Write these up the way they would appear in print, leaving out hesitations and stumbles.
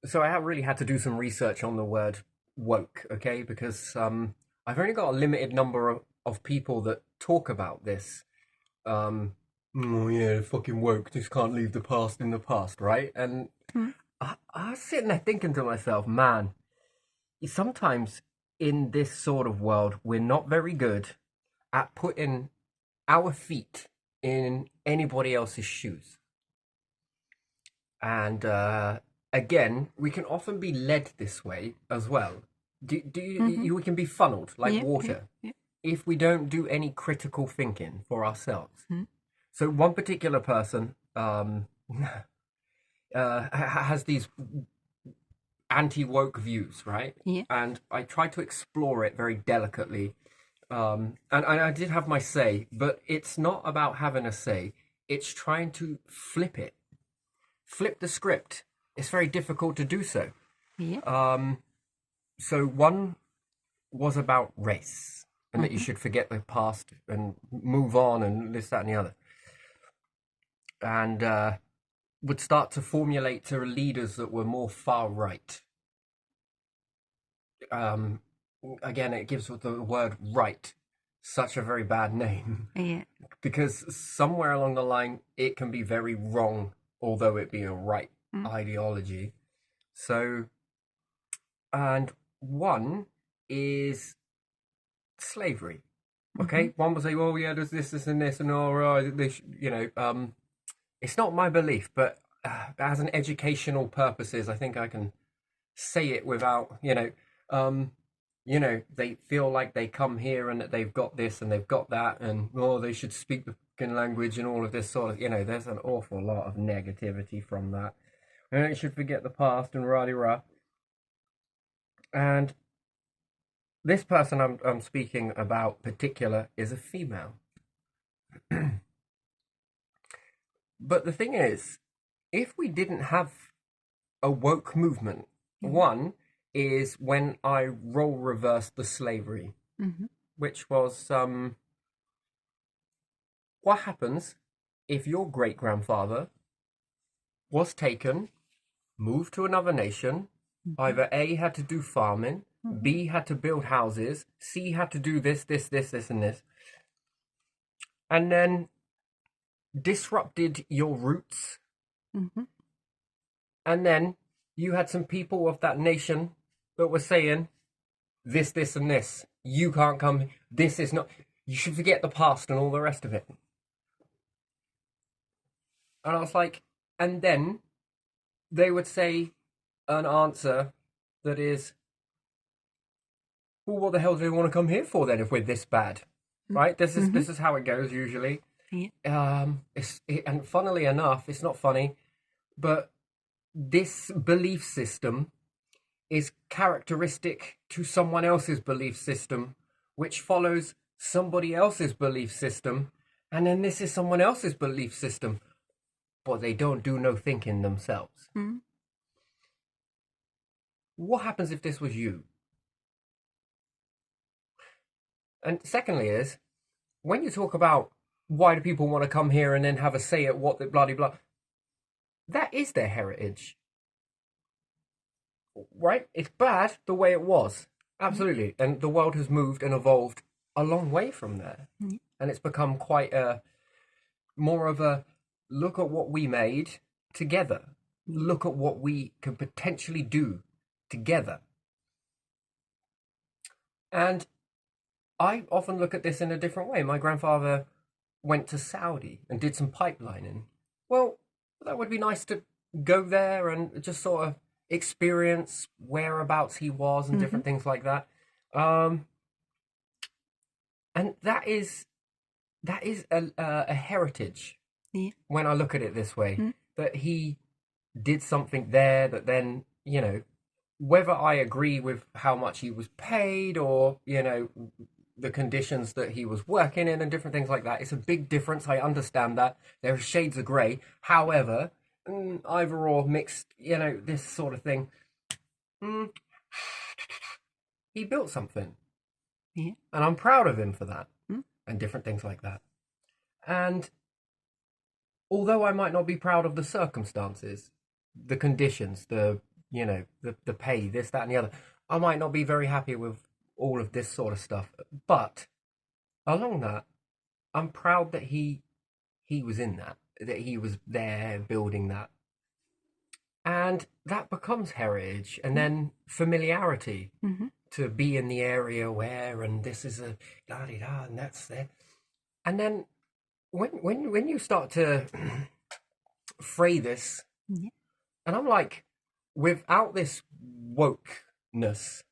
So I have really had to do some research on the word woke, okay? Because I've only got a limited number of people that talk about this. Oh yeah, fucking woke, just can't leave the past in the past, right? And Mm. I was sitting there thinking to myself, man, sometimes in this sort of world, we're not very good at putting our feet in anybody else's shoes. And again, we can often be led this way as well. Mm-hmm. We can be funneled like Yeah, yeah, water yeah. if we don't do any critical thinking for ourselves. Mm. So one particular person has these anti-woke views, right? Yeah. And I tried to explore it very delicately. And I did have my say, but it's not about having a say. It's trying to flip the script. It's very difficult to do so. Yeah. So one was about race and that you Mm-hmm. should forget the past and move on and this, that, and the other. And would start to formulate to leaders that were more far right. Um, Again, it gives the word right such a very bad name Yeah. because somewhere along the line it can be very wrong, although it be a right Mm. ideology. So, and one is slavery. Mm-hmm. Okay, one will say, "Oh yeah, there's this, and this, and all right, this, you know." It's not my belief, but as an educational purposes, I think I can say it without, um, they feel like they come here and that they've got this and they've got that, and they should speak the fucking language and all of this sort of, there's an awful lot of negativity from that. And they should forget the past and rah rah. And this person I'm speaking about particular is a female. But the thing is, if we didn't have a woke movement, Yeah. one is when I role reversed the slavery, Mm-hmm. which was what happens if your great grandfather was taken, moved to another nation, Mm-hmm. either A had to do farming, Mm-hmm. B had to build houses, C had to do this, and this, and then disrupted your roots, Mm-hmm. and then you had some people of that nation that were saying this, and this. You can't come. This is not. You should forget the past and all the rest of it. And I was like, and then they would say an answer that is, well, what the hell do they want to come here for then if we're this bad, right? This is Mm-hmm. this is how it goes usually. Yeah. And funnily enough, it's not funny, but this belief system is characteristic to someone else's belief system, which follows somebody else's belief system, and then this is someone else's belief system, but they don't do no thinking themselves. Mm. What happens if this was you? And secondly, is when you talk about why do people want to come here and then have a say at what the bloody blah, that is their heritage, right? It's bad the way it was, Yeah. absolutely, and the world has moved and evolved a long way from there, Yeah. and it's become quite a more of a look at what we made together, Yeah. look at what we can potentially do together. And I often look at this in a different way. My grandfather went to Saudi and did some pipelining. Well, that would be nice to go there and just sort of experience whereabouts he was and Mm-hmm. different things like that. Um, and that is a heritage Yeah. when I look at it this way. Mm. That he did something there that then, whether I agree with how much he was paid or, the conditions that he was working in and different things like that, it's a big difference. I understand that. There are shades of grey. However, either or mixed, this sort of thing. Mm, he built something, Yeah. and I'm proud of him for that Mm. and different things like that. And although I might not be proud of the circumstances, the conditions, the you know, the pay, this, that, and the other. I might not be very happy with all of this sort of stuff, but along that, I'm proud that he was in that he was there building that, and that becomes heritage, and then familiarity Mhm. to be in the area where, and this is a da da da, and that's there, and then when you start to fray this, Yeah. and I'm like, without this wokeness,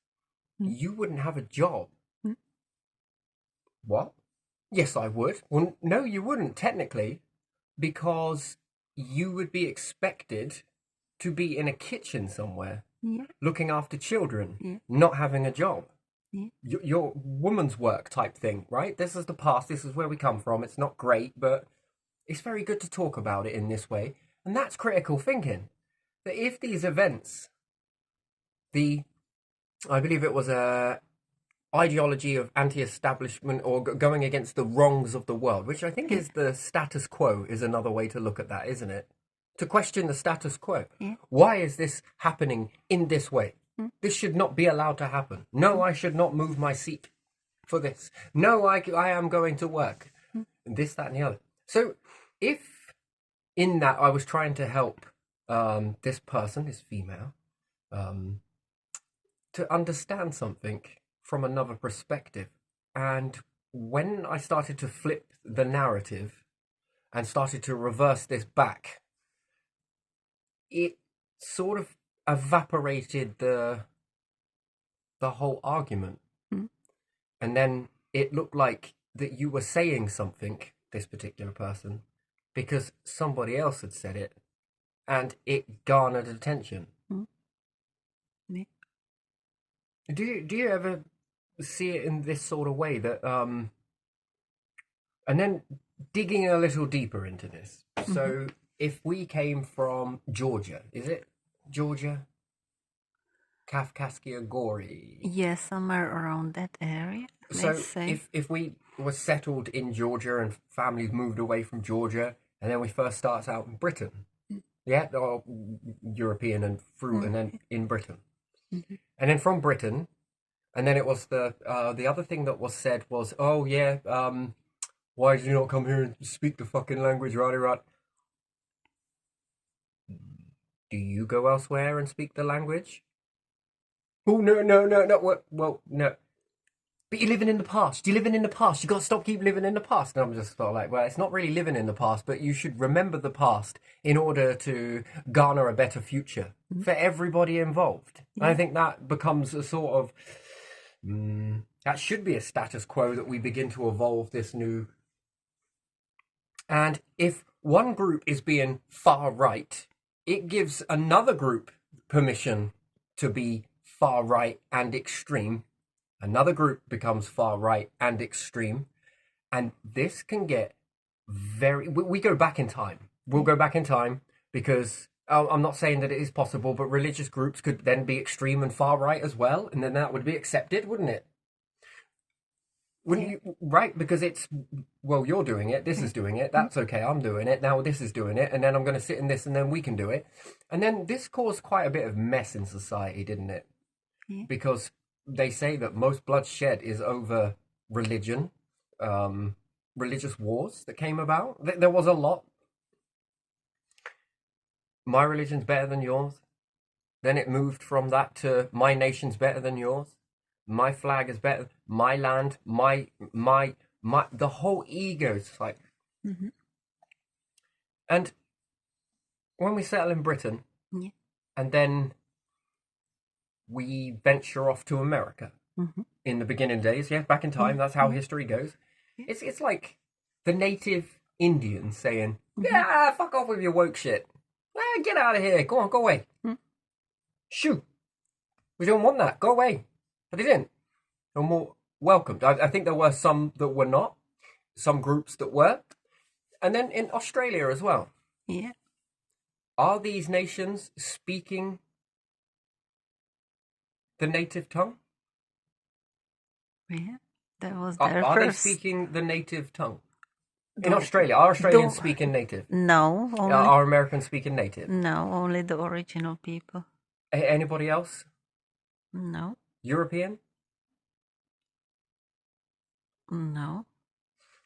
Mm. you wouldn't have a job. Mm. What? Yes, I would. Well, no, you wouldn't technically, because you would be expected to be in a kitchen somewhere, Yeah. looking after children, Yeah. not having a job. Yeah. Your woman's work type thing, right? This is the past. This is where we come from. It's not great, but it's very good to talk about it in this way. And that's critical thinking. That if these events, I believe it was a ideology of anti-establishment or going against the wrongs of the world, which I think Yeah. is the status quo, is another way to look at that, isn't it? To question the status quo. Yeah. Why is this happening in this way? Mm. This should not be allowed to happen. No, I should not move my seat for this. No, I am going to work. And this, that, and the other. So if in that I was trying to help this person, this female, to understand something from another perspective. And when I started to flip the narrative and started to reverse this back, it sort of evaporated the whole argument. Mm. And then it looked like that you were saying something, this particular person, because somebody else had said it, and it garnered attention. Mm. Yeah. Do you ever see it in this sort of way that and then digging a little deeper into this. So if we came from Georgia, is it Georgia? Kafkaskia Gori. Yeah, somewhere around that area. So Let's say. if we were settled in Georgia and families moved away from Georgia, and then we first start out in Britain, yeah, or European and through, and then in Britain, and then from Britain, and then it was the other thing that was said was, oh yeah, why did you not come here and speak the fucking language, right? Do you go elsewhere and speak the language? Oh no. Well, no. But you're living in the past. You're living in the past. You got to keep living in the past. And I'm just sort of like, well, it's not really living in the past, but you should remember the past in order to garner a better future for everybody involved. And I think that becomes a sort of that should be a status quo that we begin to evolve this new. And if one group is being far right, it gives another group permission to be far right and extreme. Another group becomes far right and extreme. And this can get we go back in time. We'll go back in time because I'm not saying that it is possible, but religious groups could then be extreme and far right as well. And then that would be accepted, wouldn't it? Wouldn't you? Right? Because it's, well, you're doing it, this is doing it, that's okay, I'm doing it, now this is doing it, and then I'm going to sit in this and then we can do it. And then this caused quite a bit of mess in society, didn't it? Yeah. Because they say that most bloodshed is over religion, religious wars that came about. There was a lot. My religion's better than yours. Then it moved from that to my nation's better than yours. My flag is better. My land, my the whole ego is like. And when we settle in Britain, and then we venture off to America in the beginning days, back in time, that's how history goes. It's like the native Indians saying, yeah, fuck off with your woke shit. Get out of here. Go on, go away. Shoo. We don't want that. Go away. But they didn't. They were more welcomed. I think there were some that were not. Some groups that were. And then in Australia as well. Yeah. Are these nations speaking the native tongue? Yeah. That was their Are they first. speaking the native tongue? In Australia, are Australians speaking native? No, only Are Americans speaking native? no, only the original people. Anybody else? No, European? no.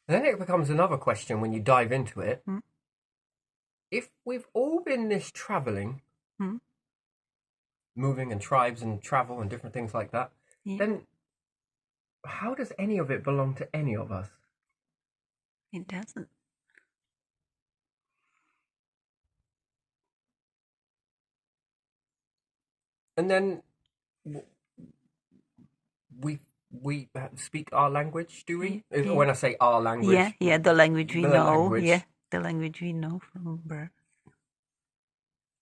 Then it becomes another question when you dive into it. Mm. If we've all been this traveling, Mm. moving and tribes and travel and different things like that, Yeah, then how does any of it belong to any of us? it doesn't. And then we speak our language, do we? Yeah. When I say our language, Yeah, the language we the know. language. Yeah, the language we know from birth.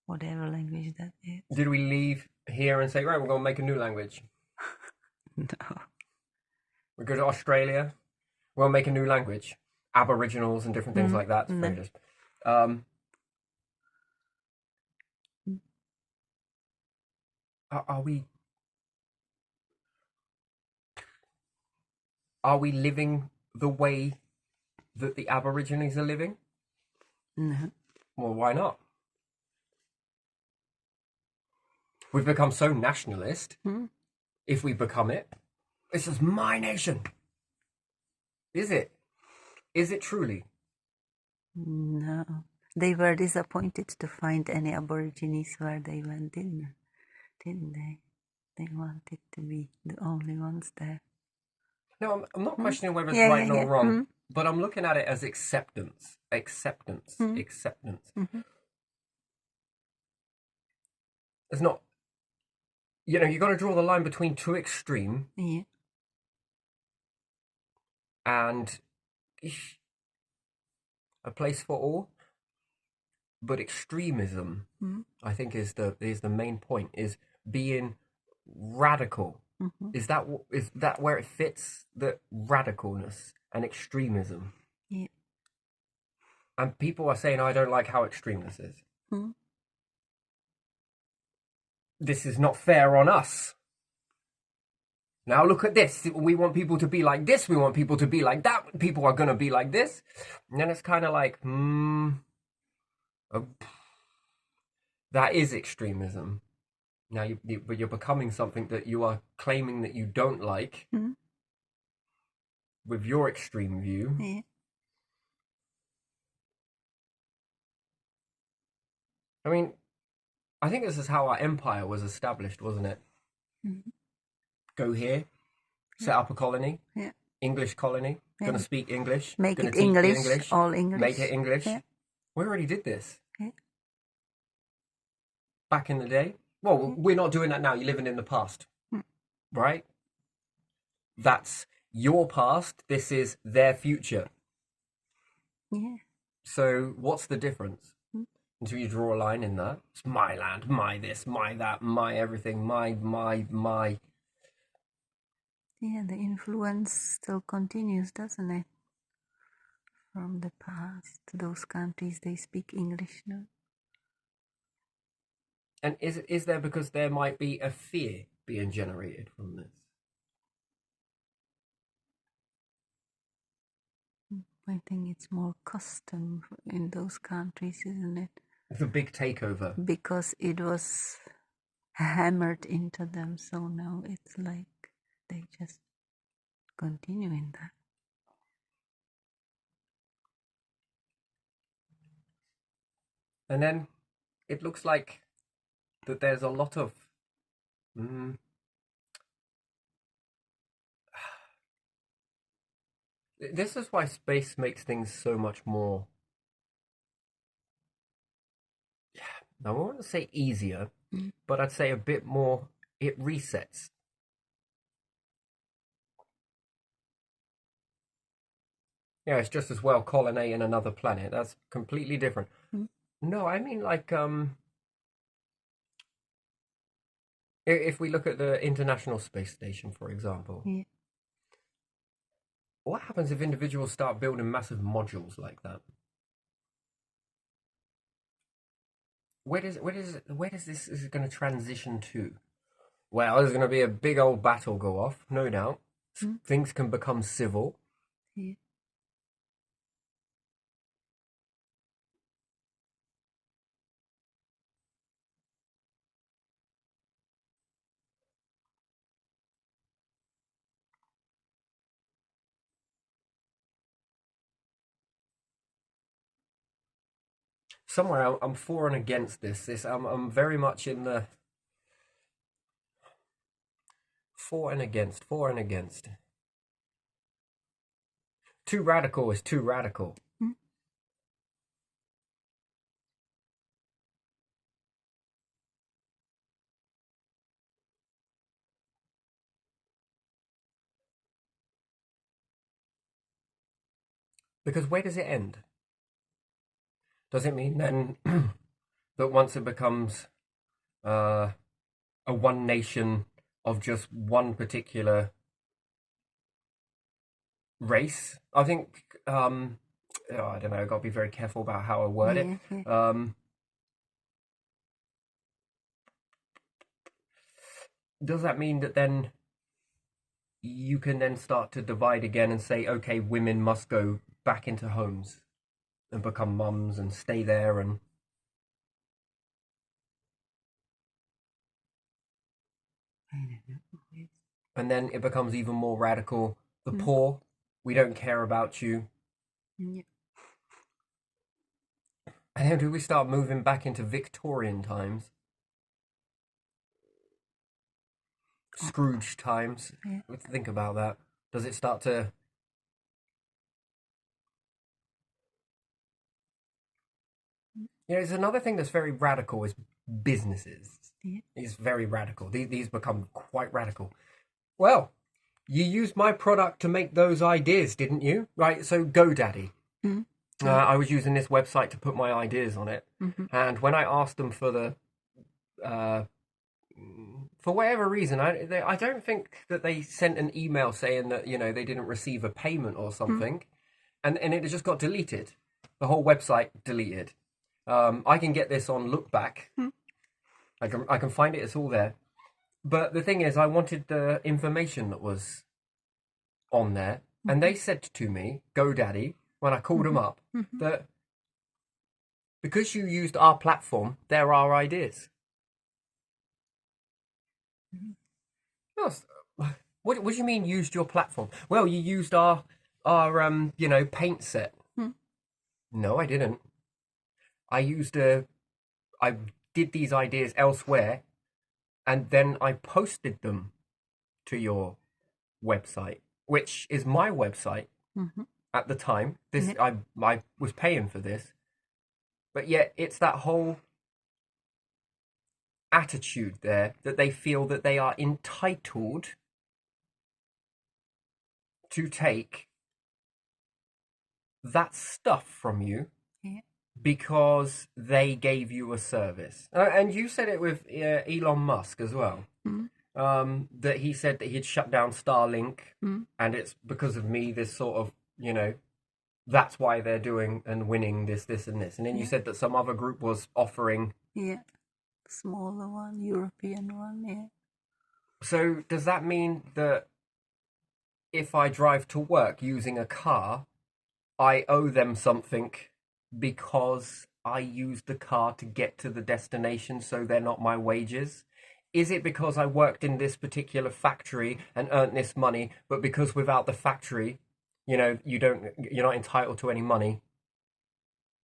Whatever language that is. Did we leave here and say, right, we're going to make a new language? No. We go to Australia, we'll make a new language. Aboriginals and different things like that. It's very No. just, are we living the way that the Aborigines are living? No. Well, why not? We've become so nationalist. If we become it, this is my nation. Is it? Is it truly? No. They were disappointed to find any Aborigines where they went in, didn't they? They wanted to be the only ones there. No, I'm not questioning whether it's Yeah, right yeah, nor yeah. wrong, but I'm looking at it as acceptance. Acceptance. Acceptance. It's not, you got to draw the line between too extreme Yeah. and a place for all. But extremism, I think, is the main point. Is being radical. Is that where it fits? The radicalness and extremism. Yeah. And people are saying, I don't like how extreme this is. This is not fair on us. Now look at this. We want people to be like this. We want people to be like that. People are going to be like this. And then it's kind of like, that is extremism. Now, but you're becoming something that you are claiming that you don't like with your extreme view. Yeah. I mean, I think this is how our empire was established, wasn't it? Go here, set up a colony, Yeah. English colony, going to speak English, Make going it to teach English, all English. make it English. Yeah. We already did this Yeah. back in the day. Well, we're not doing that now. You're living in the past, right? That's your past. This is their future. Yeah. So what's the difference? Until you draw a line in that. It's my land, my this, my that, my everything, my. Yeah, the influence still continues, doesn't it? From the past, those countries, they speak English now. And is there because there might be a fear being generated from this? I think it's more custom in those countries, isn't it? It's a big takeover. Because it was hammered into them, so now it's like they just continue in that. And then it looks like that there's a lot of this is why space makes things so much more, I won't say easier, but I'd say a bit more, it resets. Yeah, it's just as well colonizing another planet. That's completely different. No, I mean like if we look at the International Space Station, for example, Yeah. what happens if individuals start building massive modules like that? Where does this is going to transition to? Well, there's going to be a big old battle go off, no doubt. Things can become civil. Yeah. somewhere I'm for and against this. I'm very much in the for and against, for and against. Too radical is too radical. Hmm? Because where does it end? Does it mean then that once it becomes a one nation of just one particular race? I think I don't know. I've got to be very careful about how I word it. Yeah. Does that mean that then you can then start to divide again and say, okay, women must go back into homes and become mums and stay there, and I don't know. then it becomes even more radical. The Mm. poor, we don't care about you. Yeah. And then do we start moving back into Victorian times? Scrooge times? Yeah. Let's think about that. Does it start to... You know, it's another thing that's very radical is businesses. Yeah. It's very radical. These become quite radical. Well, you used my product to make those ideas, didn't you? Right, so GoDaddy. Mm. I was using this website to put my ideas on it. Mm-hmm. And when I asked them for whatever reason, I don't think that they sent an email saying that, you know, they didn't receive a payment or something. And it just got deleted. The whole website deleted. I can get this on Look Back. I can find it, it's all there. But the thing is, I wanted the information that was on there. And they said to me, GoDaddy, when I called them up, that because you used our platform, they're our ideas. Yes. What do you mean used your platform? Well, you used our paint set. No, I didn't. I did these ideas elsewhere, and then I posted them to your website, which is my website at the time. I was paying for this, but yet it's that whole attitude there that they feel that they are entitled to take that stuff from you because they gave you a service. And you said it with Elon Musk as well. That he said that he'd shut down Starlink, and it's because of me, this sort of, you know, that's why they're doing and winning this, and this. And then you said that some other group was offering... Yeah. Smaller one, European one, yeah. So does that mean that if I drive to work using a car, I owe them something because I used the car to get to the destination, so they're not my wages? Is it because I worked in this particular factory and earned this money, but because without the factory, you know, you're not entitled to any money?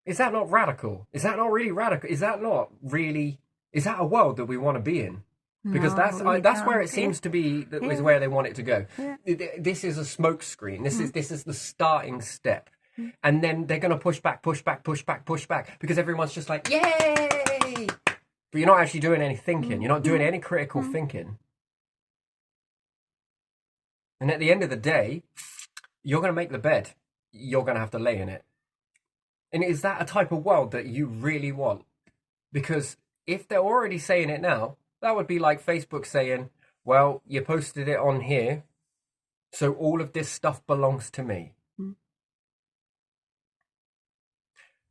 Is that not radical? Is that not really radical? Is that not really... Is that a world that we want to be in? Because No, that's where it seems to be, is where they want it to go. Yeah. This is a smoke screen. This is the starting step. And then they're going to push back, because everyone's just like, yay! But you're not actually doing any thinking. You're not doing any critical thinking. And at the end of the day, you're going to make the bed. You're going to have to lay in it. And is that a type of world that you really want? Because if they're already saying it now, that would be like Facebook saying, well, you posted it on here, so all of this stuff belongs to me.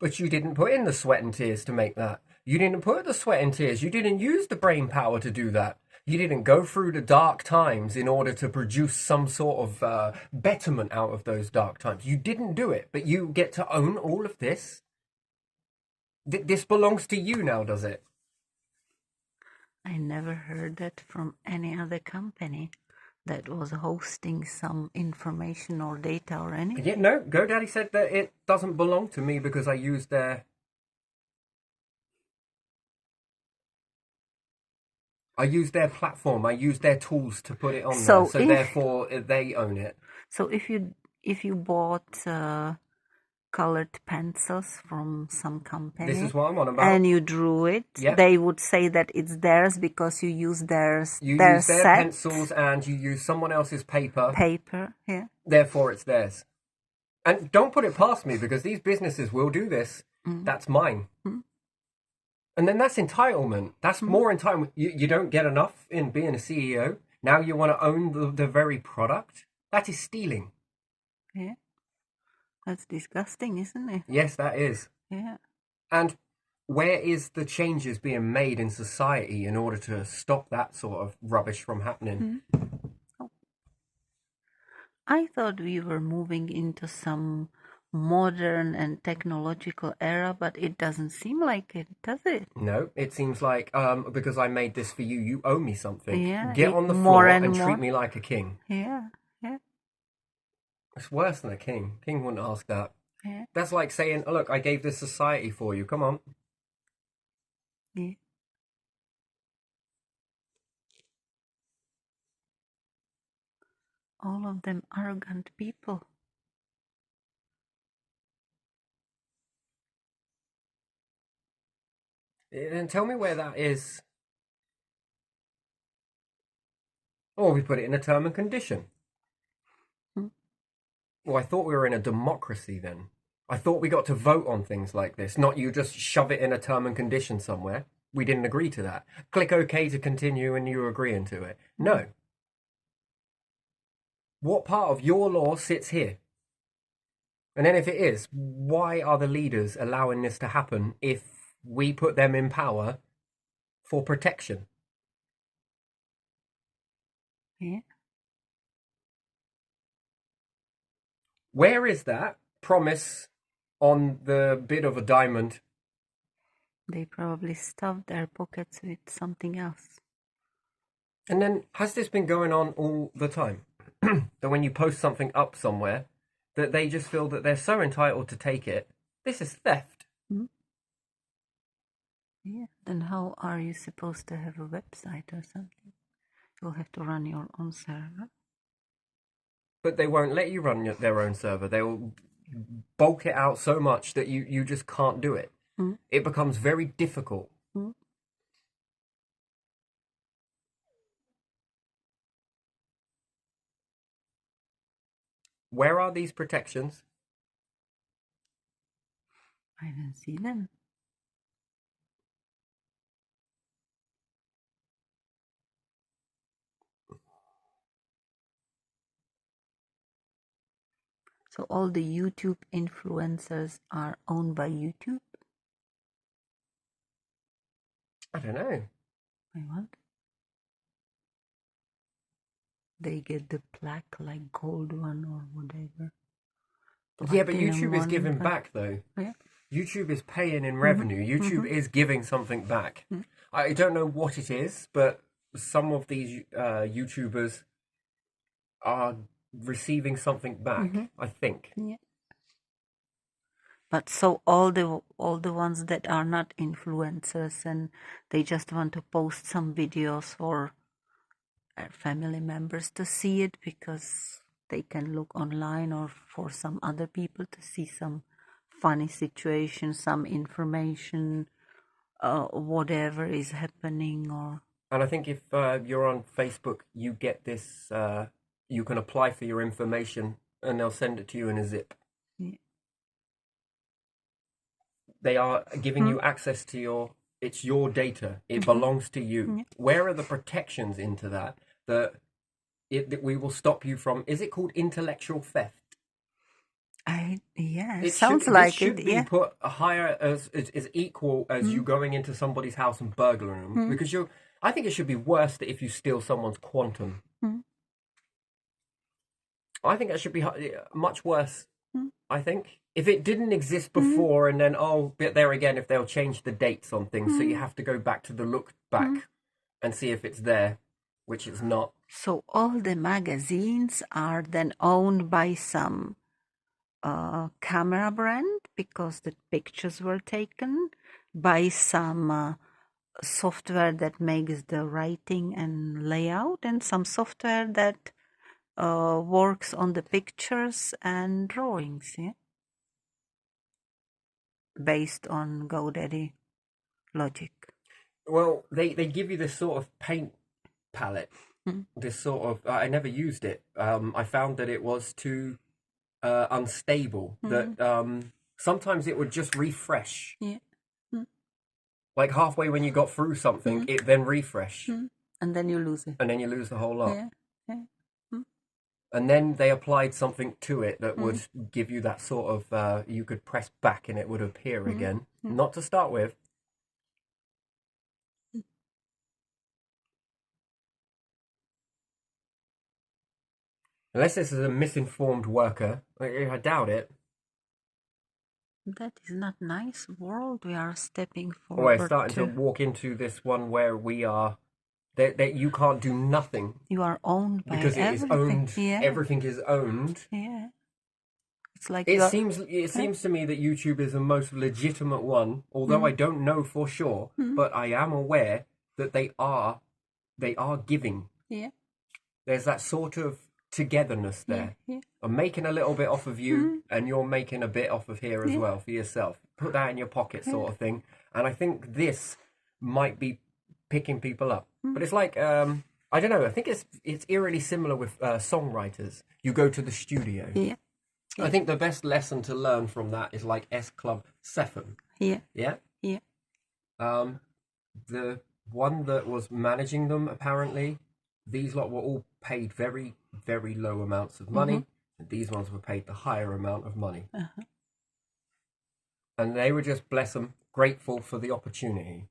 But you didn't put in the sweat and tears to make that. You didn't put the sweat and tears. You didn't use the brain power to do that. You didn't go through the dark times in order to produce some sort of betterment out of those dark times. You didn't do it, but you get to own all of this. This belongs to you now, does it? I never heard that from any other company that was hosting some information or data or anything. Yeah, no, GoDaddy said that it doesn't belong to me because I used their I use their platform. I use their tools to put it on there. So So if therefore, they own it. so if you bought colored pencils from some This is company what I'm on about. and you drew it, Yep. they would say that it's theirs because you use their You their use their set pencils and you use someone else's paper. paper. Yeah. Therefore, it's theirs. And don't put it past me because these businesses will do this. Mm. That's mine. Mm. And then that's entitlement. That's Mm. more entitlement. You don't get enough in being a CEO. Now you want to own the very product. That is stealing. Yeah. That's disgusting, isn't it? Yes, that is. Yeah. And where is the changes being made in society in order to stop that sort of rubbish from happening? Oh. I thought we were moving into some modern and technological era, but it doesn't seem like it, does it? No, it seems like because I made this for you, you owe me something. Yeah, Get it on the more floor and and treat more. me like a king. Yeah, yeah, It's worse than a king. King wouldn't ask that. yeah, That's like saying, oh, look, I gave this society for you. Come on. yeah. All of them arrogant people. And tell me where that is. Or we put it in a term and condition. Hmm. Well, I thought we were in a democracy then. I thought we got to vote on things like this, not you just shove it in a term and condition somewhere. We didn't agree to that. Click OK to continue and you're agreeing to it. No. What part of your law sits here? And then if it is, why are the leaders allowing this to happen if we put them in power for protection? Yeah. Where is that promise on the bit of a diamond? They probably stuffed their pockets with something else. And then, has this been going on all the time? That when you post something up somewhere, that they just feel that they're so entitled to take it. This is theft. Hmm? Yeah. Then how are you supposed to have a website or something? You'll have to run your own server. But they won't let you run their own server. They will bulk it out so much that you just can't do it. Hmm? It becomes very difficult. Hmm? Where are these protections? I don't see them. So all the YouTube influencers are owned by YouTube? I don't know. I want. They get the plaque like gold one or whatever. Yeah, but Platinum YouTube is one, giving but- back though. Yeah. YouTube is paying in revenue. YouTube is giving something back. I don't know what it is, but some of these YouTubers are receiving something back. I think. Yeah. But so all the ones that are not influencers and they just want to post some videos for their family members to see it because they can look online, or for some other people to see some funny situation, some information, whatever is happening, or And I think if you're on Facebook, you get this. You can apply for your information, and they'll send it to you in a zip. yeah. They are giving you access to your. It's your data. It belongs to you. Where are the protections into that? That we will stop you from. Is it called intellectual theft? It sounds like should it. be Yeah. put higher as equal as you going into somebody's house and burglaring them, because I think it should be worse that if you steal someone's quantum. I think that should be much worse. I think if it didn't exist before, and then but there again, if they'll change the dates on things, so you have to go back to the look back and see if it's there, which it's not. So all the magazines are then owned by some camera brand because the pictures were taken, by some software that makes the writing and layout, and some software that works on the pictures and drawings, yeah, based on GoDaddy logic. Well, they give you this sort of paint palette. Mm. This sort of I never used it. I found that it was too unstable. That sometimes it would just refresh. Yeah. Mm. Like halfway when you got through something, it then refresh, And then you lose it. and then you lose the whole lot. Yeah. Yeah. And then they applied something to it that would give you that sort of you could press back and it would appear again. Not to start with. Unless this is a misinformed worker. I doubt it. That is not nice world we are stepping We're forward starting to walk into this one where we are that you can't do nothing You are owned by because it is everything. owned. Yeah. Everything is owned. Yeah. It's like It seems to me that YouTube is the most legitimate one, although I don't know for sure, but I am aware that they are giving. Yeah. There's that sort of togetherness there. Yeah. I'm making a little bit off of you, and you're making a bit off of here as well for yourself. Put that in your pocket, sort of thing. And I think this might be picking people up. But it's like I don't know. I think it's eerily similar with songwriters. You go to the studio. Yeah. I think the best lesson to learn from that is like S Club 7. Yeah. Yeah. Yeah. The one that was managing them, apparently, these lot were all paid very, very low amounts of money. And these ones were paid the higher amount of money. And they were just, bless them, grateful for the opportunity.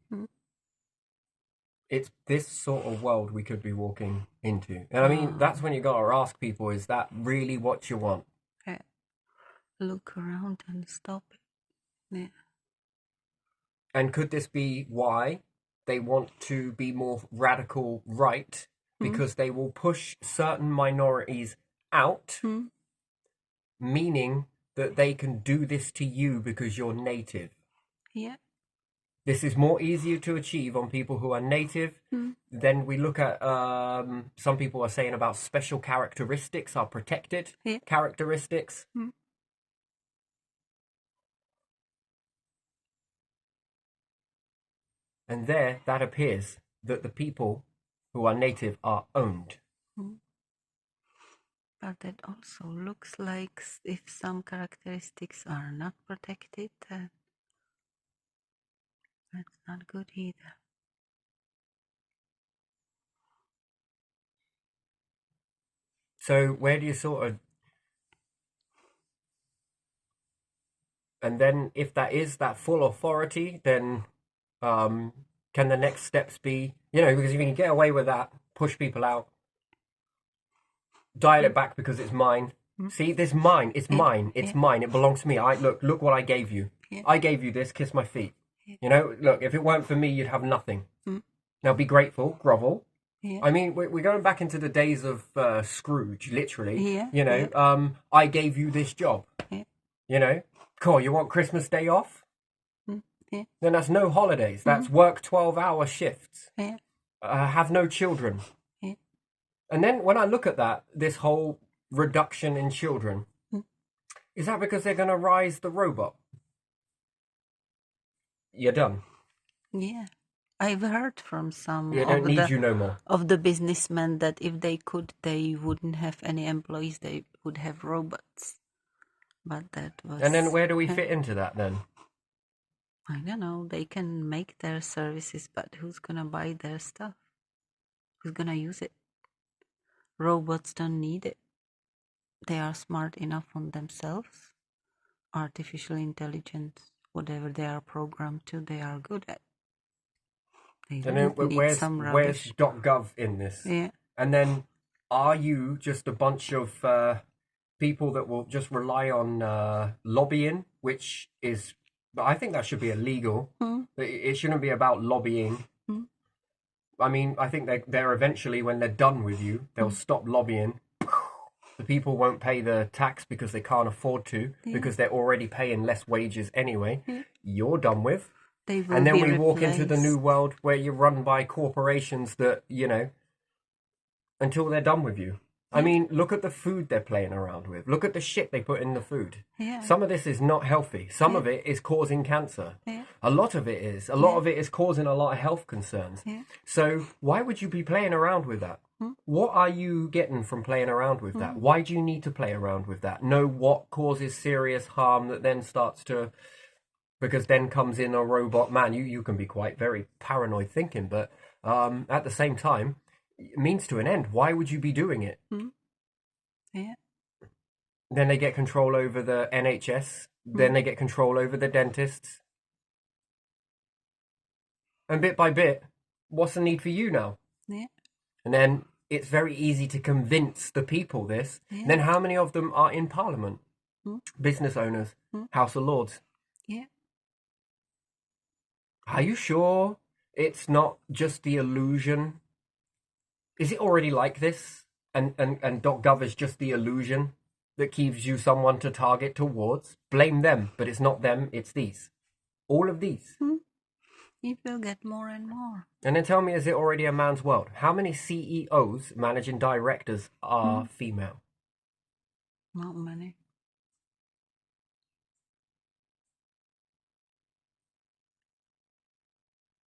It's this sort of world we could be walking into. And I mean, that's when you got to ask people, is that really what you want? Look around and stop it. Yeah. And could this be why they want to be more radical right? Because they will push certain minorities out, meaning that they can do this to you because you're native. Yeah. This is more easier to achieve on people who are native. Then we look at some people are saying about special characteristics are protected characteristics. And there, that appears that the people who are native are owned. But that also looks like if some characteristics are not protected, then that's not good either. So where do you sort of... And then if that is that full authority, then can the next steps be, because if you can get away with that, push people out, dial it back because it's mine. See, this mine, it's mine, it's mine, it belongs to me. Look what I gave you. I gave you this, kiss my feet. Look, if it weren't for me, you'd have nothing. Now be grateful, grovel. I mean, we're going back into the days of Scrooge, literally. I gave you this job. Cool, you want Christmas Day off? Then that's no holidays. That's work 12-hour shifts. Have no children. And then when I look at that, this whole reduction in children, is that because they're going to rise the robot? You're done. Yeah. I've heard from some They don't need you no more. of the businessmen that if they could, they wouldn't have any employees. They would have robots. But that was... And then where do we fit into that then? I don't know. They can make their services, but who's going to buy their stuff? Who's going to use it? Robots don't need it. They are smart enough on themselves. Artificial intelligence, whatever they are programmed to, they are good at. They don't need some rubbish. Where's .gov in this? Yeah. And then are you just a bunch of people that will just rely on lobbying, which is... I think that should be illegal. It shouldn't be about lobbying. I mean, I think they're eventually, when they're done with you, they'll stop lobbying. The people won't pay the tax because they can't afford to, because they're already paying less wages anyway. You're done with. They will And then be we walk into the new replaced. world where you're run by corporations that, until they're done with you. I Yeah, mean, look at the food they're playing around with. Look at the shit they put in the food. yeah, Some of this is not healthy. Some yeah, of it is causing cancer. yeah, A lot of it is. A lot yeah, of it is causing a lot of health concerns. yeah. So why would you be playing around with that? Hmm? What are you getting from playing around with that? Hmm? Why do you need to play around with that? Know what causes serious harm that then starts to, because then comes in a robot man. You can be quite very paranoid thinking, but at the same time, means to an end. Why would you be doing it? Hmm? Yeah. Then they get control over the NHS. Hmm? Then they get control over the dentists. And bit by bit, what's the need for you now? Yeah. And then it's very easy to convince the people this. Yeah. Then how many of them are in Parliament? Hmm? Business owners, Hmm? House of Lords. Yeah. Are you sure it's not just the illusion? Is it already like this? And .gov is just the illusion that gives you someone to target towards? Blame them, but it's not them, it's these. All of these. Hmm? It will get more and more. And then tell me, is it already a man's world? How many CEOs, managing directors, are female? Not many.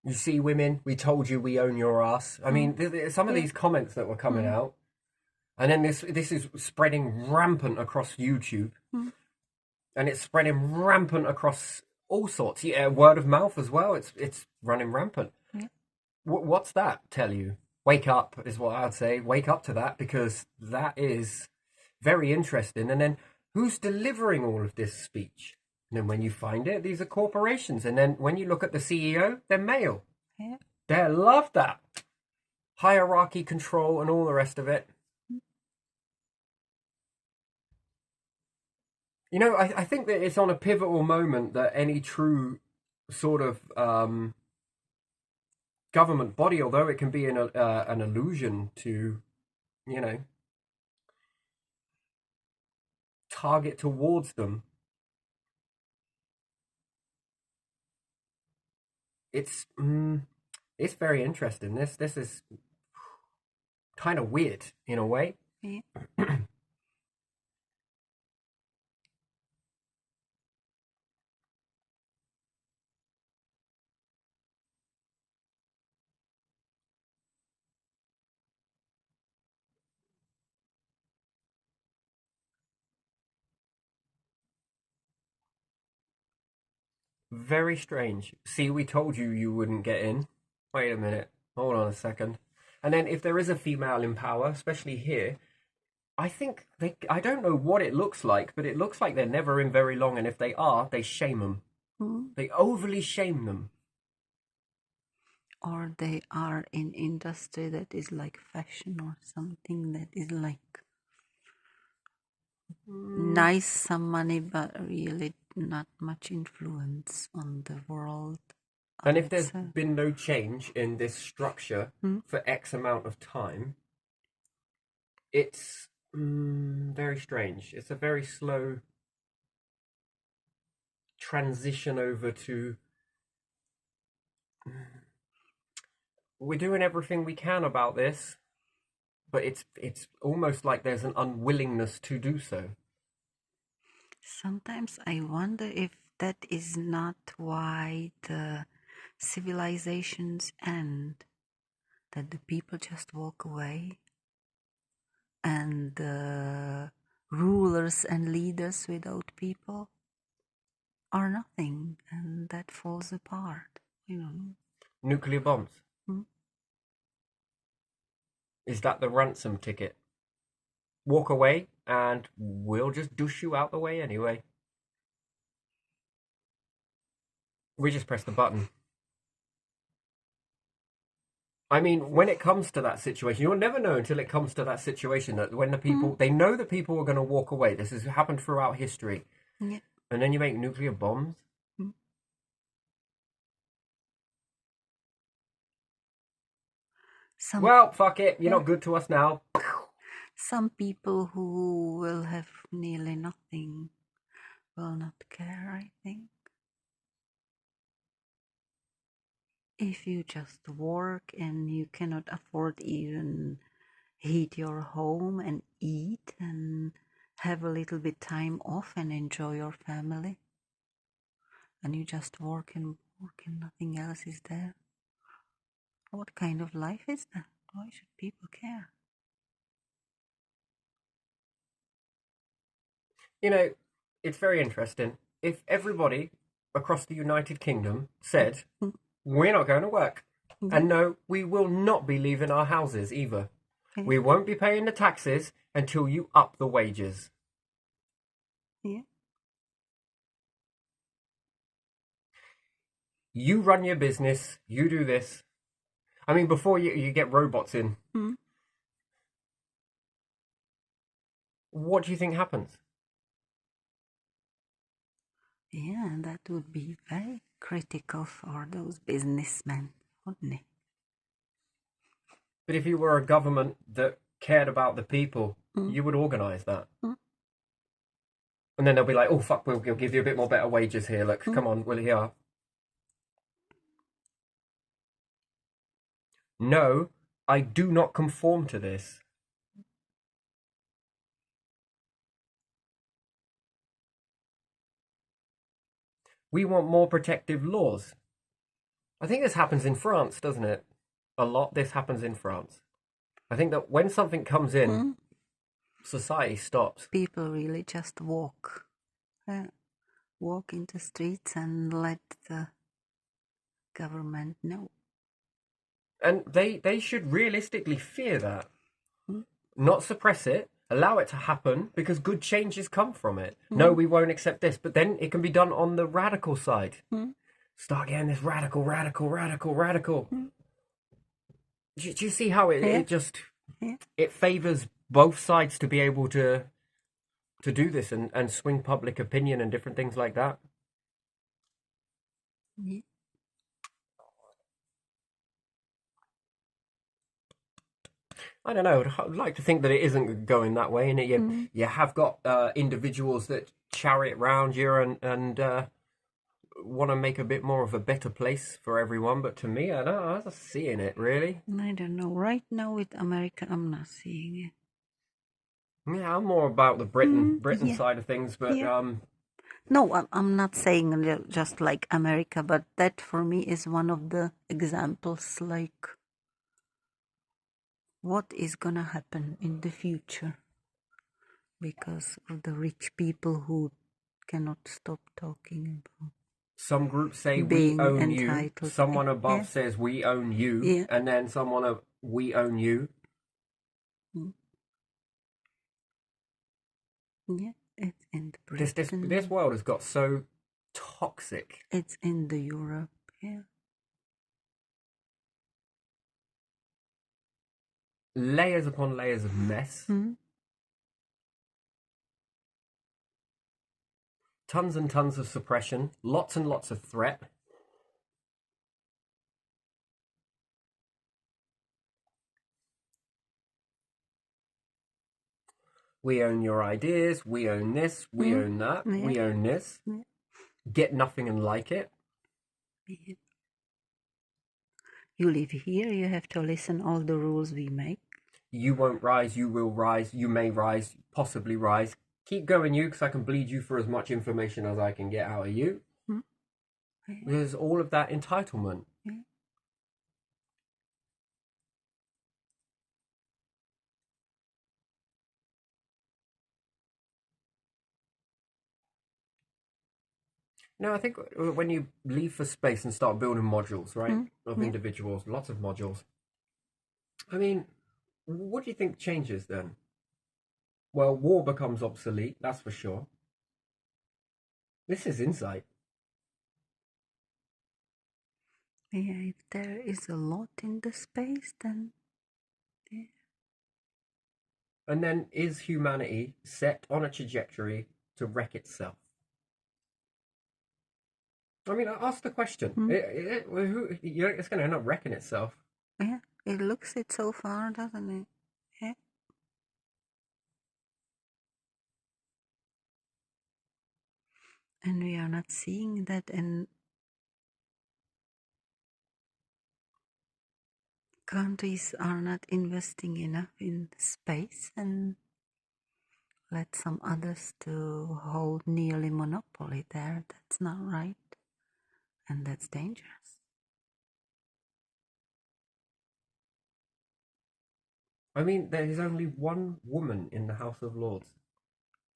You see, women, we told you we own your ass. I mean, some of Yeah. these comments that were coming out, and then this is spreading rampant across YouTube, and it's spreading rampant across all sorts. Yeah, word of mouth as well. It's running rampant. Yeah. What's that tell you? Wake up is what I'd say. Wake up to that, because that is very interesting. And then who's delivering all of this speech? And then when you find it, these are corporations. And then when you look at the CEO, they're male. Yeah. They love that. Hierarchy, control, and all the rest of it. I think that it's on a pivotal moment that any true sort of government body, although it can be an illusion to, target towards them, it's very interesting. This is kind of weird in a way. Yeah. Very strange. See, we told you you wouldn't get in. Wait a minute. Hold on a second. And then if there is a female in power, especially here, I think I don't know what it looks like, but it looks like they're never in very long. And if they are, they shame them. They overly shame them. Or they are in industry that is like fashion or something that is like nice, some money, but really not much influence on the world. And if there's been no change in this structure for X amount of time, it's very strange. It's a very slow transition over to we're doing everything we can about this, but it's almost like there's an unwillingness to do so. Sometimes I wonder if that is not why the civilizations end, that the people just walk away and the rulers and leaders without people are nothing, and that falls apart. Nuclear bombs. Is that the ransom ticket? Walk away and we'll just douche you out the way anyway. We just press the button. I mean, when it comes to that situation, you'll never know until it comes to that situation that when the people, they know that people are going to walk away. This has happened throughout history. Yeah. And then you make nuclear bombs. Well, fuck it. You're not good to us now. Some people who will have nearly nothing will not care, I think. If you just work and you cannot afford even heat your home and eat and have a little bit time off and enjoy your family, and you just work and nothing else is there, what kind of life is that? Why should people care? You know, it's very interesting. If everybody across the United Kingdom said, Mm, we're not going to work, yeah, and no, we will not be leaving our houses either. yeah, We won't be paying the taxes until you up the wages. yeah. You run your business, you do this. I mean, before you get robots in, Mm. what do you think happens? Yeah, that would be very critical for those businessmen, wouldn't it? But if you were a government that cared about the people, Mm. you would organise that. Mm. And then they'll be like, oh, fuck, we'll give you a bit more better wages here. Look, Mm. come on, we'll here. No, I do not conform to this. We want more protective laws. I think this happens in France, doesn't it? A lot. This happens in France. I think that when something comes in, Mm. society stops. People really just walk. Walk in the streets and let the government know. And they should realistically fear that, Mm. not suppress it, allow it to happen because good changes come from it. Mm. No, we won't accept this, but then it can be done on the radical side. Mm. Start getting this radical. Mm. Do you see how Yeah. it just Yeah. it favors both sides to be able to do this and swing public opinion and different things like that? Yeah. I don't know. I'd like to think that it isn't going that way, and Mm. you have got individuals that chariot round you and want to make a bit more of a better place for everyone. But to me, I'm not seeing it really. I don't know. Right now with America, I'm not seeing it. Yeah, I'm more about the Britain Yeah. side of things, but Yeah. No, I'm not saying just like America, but that for me is one of the examples like what is gonna happen in the future because of the rich people who cannot stop talking about some groups say we being own you, entitled. someone above Yeah. says we own you, Yeah. and then someone we own you. Mm. Yeah, it's in the This Britain. world has got so toxic. It's in the Europe. Yeah. Layers upon layers of mess. Mm. Tons and tons of suppression. Lots and lots of threat. We own your ideas. We own this. We own that. Yeah. We own this. Yeah. Get nothing and like it. Yeah. You live here, you have to listen all the rules we make. You won't rise. You will rise. You may rise. Possibly rise. Keep going, you, because I can bleed you for as much information as I can get out of you. Mm. Yeah. There's all of that entitlement. Yeah. No, I think when you leave for space and start building modules, right, of Yeah. individuals, lots of modules. I mean, what do you think changes then? Well, war becomes obsolete, that's for sure. This is insight. Yeah, if there is a lot in the space, then yeah. And then is humanity set on a trajectory to wreck itself? I mean, ask the question. It's going to end up wrecking itself. Yeah, it looks it so far, doesn't it? Yeah. And we are not seeing that, and countries are not investing enough in space and let some others to hold nearly monopoly there. That's not right, and that's dangerous. I mean, there is only one woman in the House of Lords.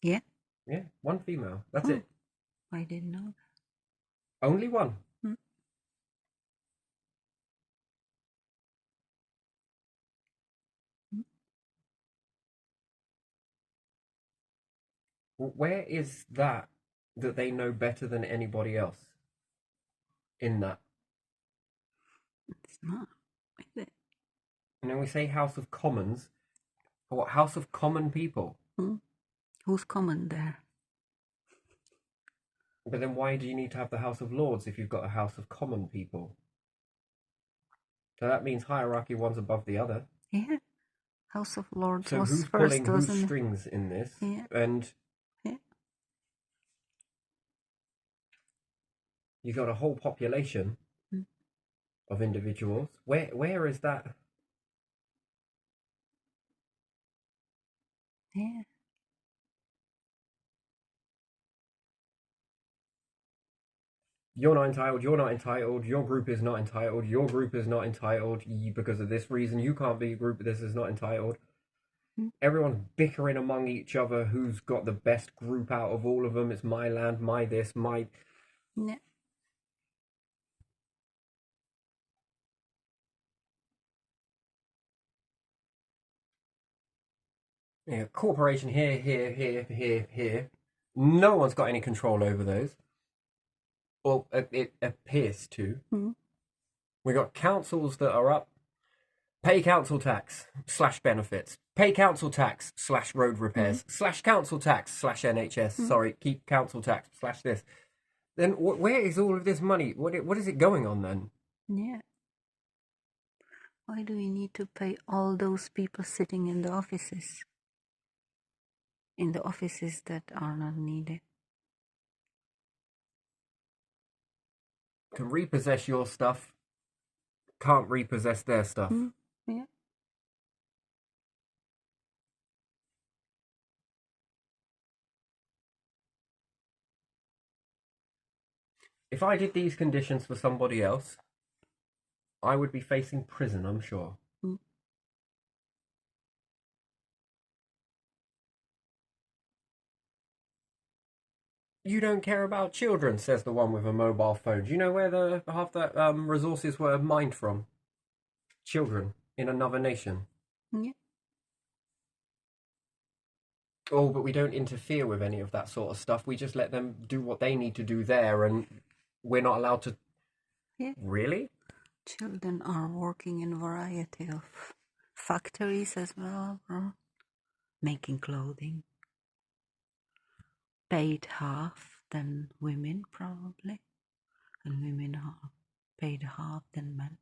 Yeah? Yeah, one female. That's Oh, it. I didn't know Only one. that. Where is that they know better than anybody else in that? It's not, is it? And then we say House of Commons. What, House of Common People? Who's common there? But then why do you need to have the House of Lords if you've got a House of Common People? So that means hierarchy one's above the other. Yeah. House of Lords So was who's first, pulling whose wasn't it? strings in this? Yeah. And Yeah. you've got a whole population of individuals. Where is that? Yeah. You're not entitled, you're not entitled, your group is not entitled, your group is not entitled, because of this reason, you can't be a group, this is not entitled. Everyone's bickering among each other who's got the best group out of all of them. It's my land, my this, my... Yeah. Yeah, corporation here, here, here, here, here. No one's got any control over those. Well, it appears to. We got councils that are up. Pay council tax / benefits. Pay council tax / road repairs / council tax / NHS. Sorry, keep council tax / this. Then where is all of this money? What is it going on then? Yeah. Why do we need to pay all those people sitting in the offices? In the offices that are not needed. Can repossess your stuff, can't repossess their stuff. Yeah. If I did these conditions for somebody else, I would be facing prison, I'm sure. You don't care about children, says the one with a mobile phone. Do you know where the half that resources were mined from? Children in another nation. Yeah. Oh, but we don't interfere with any of that sort of stuff. We just let them do what they need to do there, and we're not allowed to... Yeah. Really? Children are working in a variety of factories as well, making clothing. Paid half than women, probably. And women are paid half than men.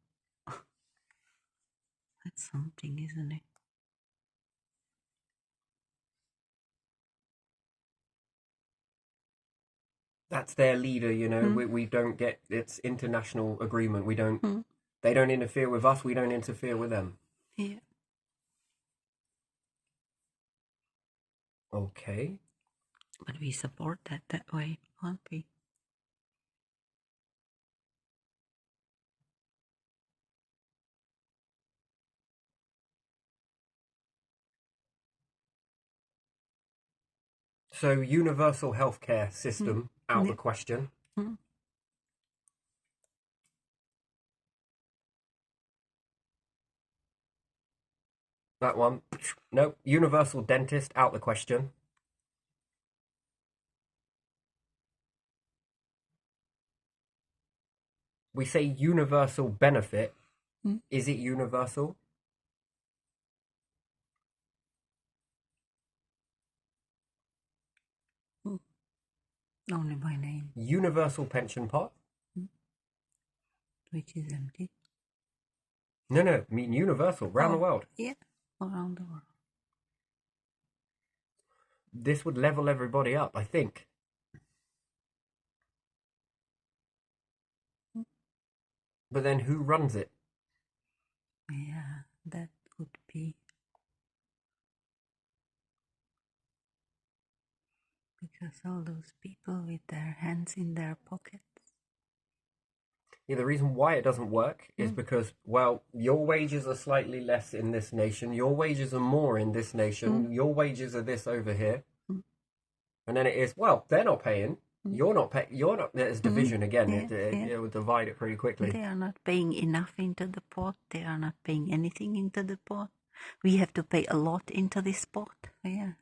That's something, isn't it? That's their leader, you know. We don't get... It's international agreement. We don't... They don't interfere with us. We don't interfere with them. Yeah. Okay. But we support that way, aren't we? So universal healthcare system out the Yeah. question. That one. Nope. Universal dentist out the question. We say universal benefit. Is it universal? Only by name, Universal pension pot? which is empty. No, I mean universal, round the world. Yeah, around the world. This would level everybody up, I think. But then who runs it? Yeah, that would be because all those people with their hands in their pockets. Yeah, the reason why it doesn't work is Mm. because, well, your wages are slightly less in this nation, your wages are more in this nation, your wages are this over here. Mm. And then it is, well, they're not paying, Mm. you're not paying, you're not, there's division again, Yeah, yeah. it will divide it pretty quickly. They are not paying enough into the pot. They are not paying anything into the pot. We have to pay a lot into this pot. Yeah.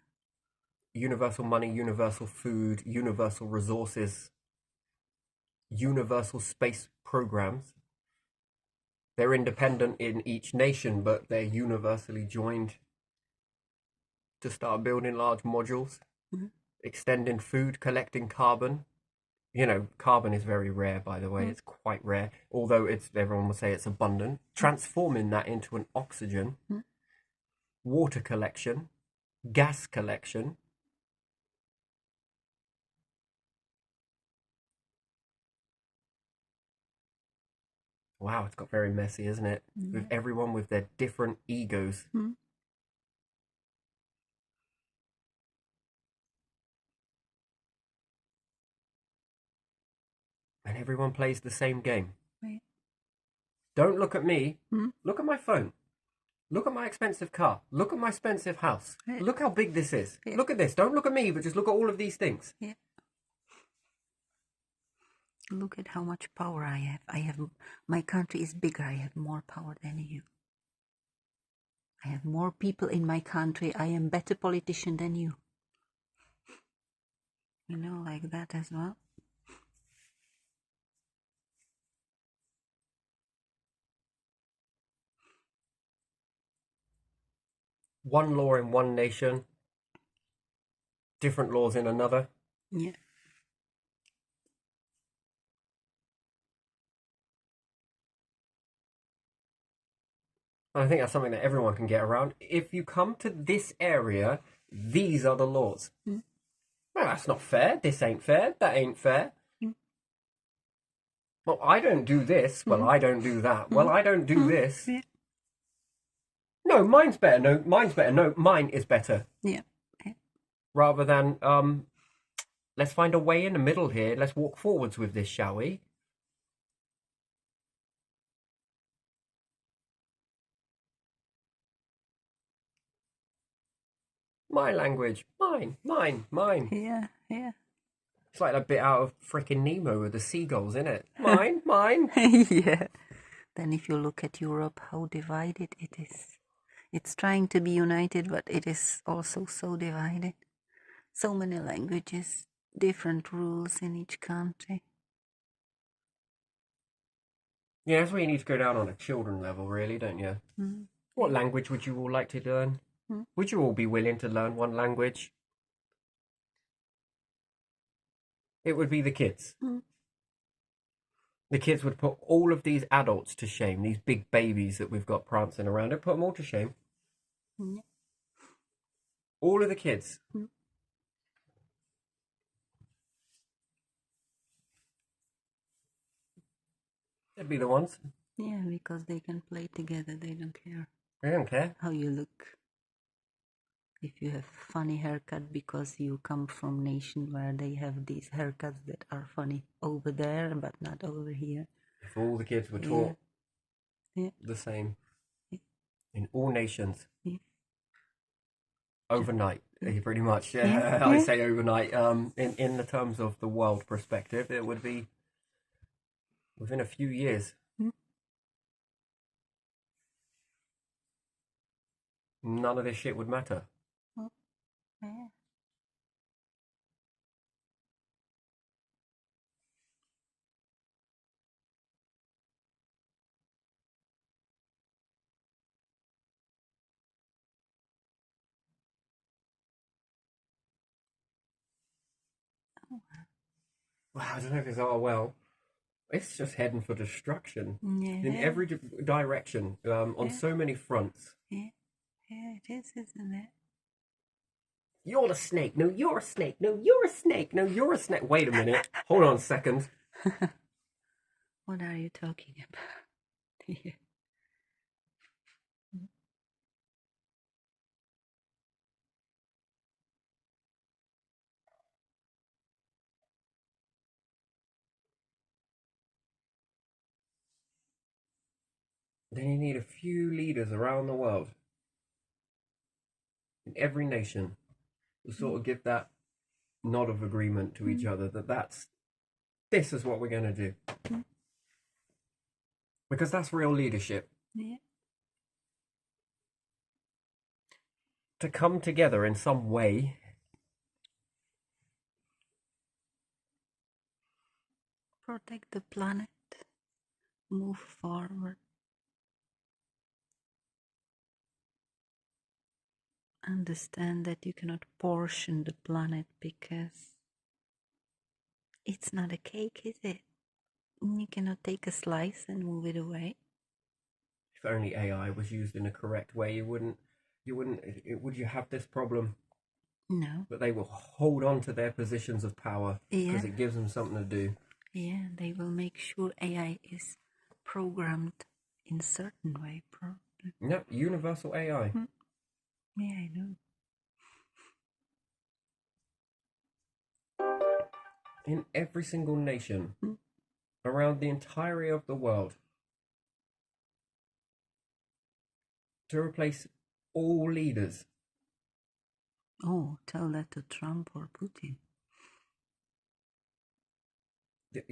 Universal money, universal food, universal resources, universal space programs. They're independent in each nation, but they're universally joined to start building large modules, Mhm. extending food, collecting carbon. You know, carbon is very rare, by the way. It's quite rare, although it's everyone will say it's abundant. Transforming that into an oxygen, water collection, gas collection. Wow, it's got very messy, isn't it? With everyone with their different egos. Mm. And everyone plays the same game. Right. Don't look at me. Mm. Look at my phone. Look at my expensive car. Look at my expensive house. Right. Look how big this is. Yeah. Look at this. Don't look at me, but just look at all of these things. Yeah. Look at how much power I have. My country is bigger. I have more power than you. I have more people in my country. I am better politician than you. You know, like that as well. One law in one nation, different laws in another. Yeah. And I think that's something that everyone can get around. If you come to this area, these are the laws. Mm. Well, that's not fair. This ain't fair. That ain't fair. Mm. Well, I don't do this. Well, I don't do that. Well, I don't do this. Yeah. No, mine's better. No, mine's better. No, mine is better. Yeah. Yeah. Rather than, let's find a way in the middle here. Let's walk forwards with this, shall we? My language. Mine. Yeah. Yeah. It's like that bit out of frickin' Nemo with the seagulls, isn't it? Mine. Yeah. Then if you look at Europe, how divided it is. It's trying to be united, but it is also so divided. So many languages, different rules in each country. Yeah, that's where you need to go down on a children level, really, don't you? Mm. What language would you all like to learn? Would you all be willing to learn one language? It would be the kids. Mm. The kids would put all of these adults to shame, these big babies that we've got prancing around. They'd put them all to shame. Yeah. All of the kids. Mm. They'd be the ones. Yeah, because they can play together. They don't care They don't care. how you look. If you have funny haircut because you come from nation where they have these haircuts that are funny over there but not over here. If all the kids were taught Yeah. the same Yeah. in all nations Yeah. overnight, pretty much. Yeah, Yeah. I say overnight. In the terms of the world perspective, it would be within a few years. Mm. None of this shit would matter. Yeah. Wow, I don't know if it's it's just heading for destruction Yeah. in every direction, on so many fronts. Yeah. Yeah, it is, isn't it? You're the snake. No, you're a snake. No, you're a snake. No, you're a snake. Wait a minute. Hold on a second. What are you talking about? Yeah. Then you need a few leaders around the world, in every nation, to sort of give that nod of agreement to each other that this is what we're going to do. Because that's real leadership. Yeah. To come together in some way. Protect the planet. Move forward. Understand that you cannot portion the planet because it's not a cake, is it? You cannot take a slice and move it away. If only AI was used in a correct way, would you have this problem? No. But they will hold on to their positions of power because Yeah. it gives them something to do. Yeah, they will make sure AI is programmed in certain way. Yep, universal AI. Yeah, I know. In every single nation around the entirety of the world to replace all leaders. Oh, tell that to Trump or Putin. Do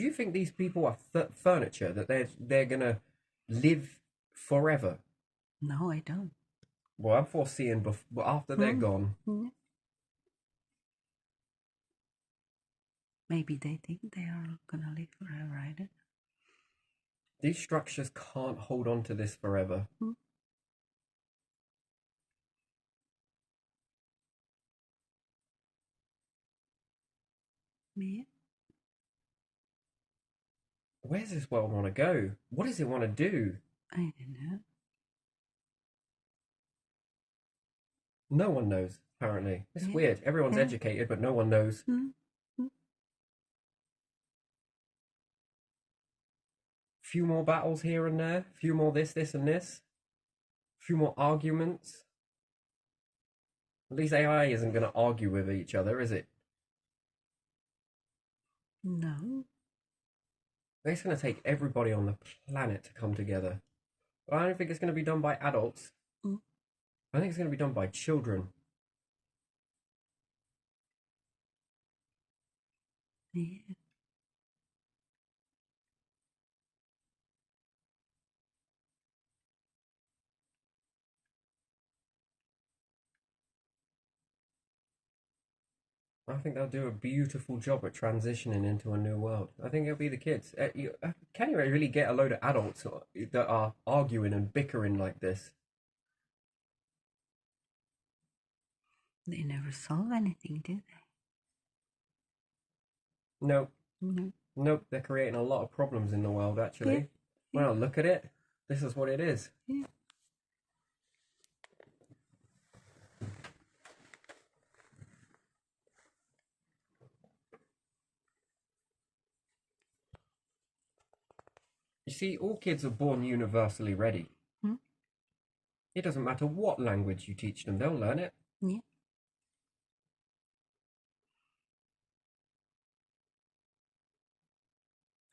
you think these people are furniture, that they're gonna live forever? No, I don't. Well, I'm foreseeing after they're gone. Maybe they think they are gonna live forever, I don't know. These structures can't hold on to this forever. Yeah. Where's this world want to go? What does it want to do? I don't know. No one knows, apparently. It's Yeah. weird. Everyone's Yeah. educated, but no one knows. Few more battles here and there. Few more this, and this. Few more arguments. At least AI isn't going to argue with each other, is it? No. It's going to take everybody on the planet to come together. But I don't think it's going to be done by adults. I think it's going to be done by children. Yeah. I think they'll do a beautiful job at transitioning into a new world. I think it'll be the kids. Can you really get a load of adults that are arguing and bickering like this? They never solve anything, do they? Nope. No. Nope. They're creating a lot of problems in the world, actually. Yeah. Well, look at it. This is what it is. Yeah. You see, all kids are born universally ready. It doesn't matter what language you teach them, they'll learn it. Yeah.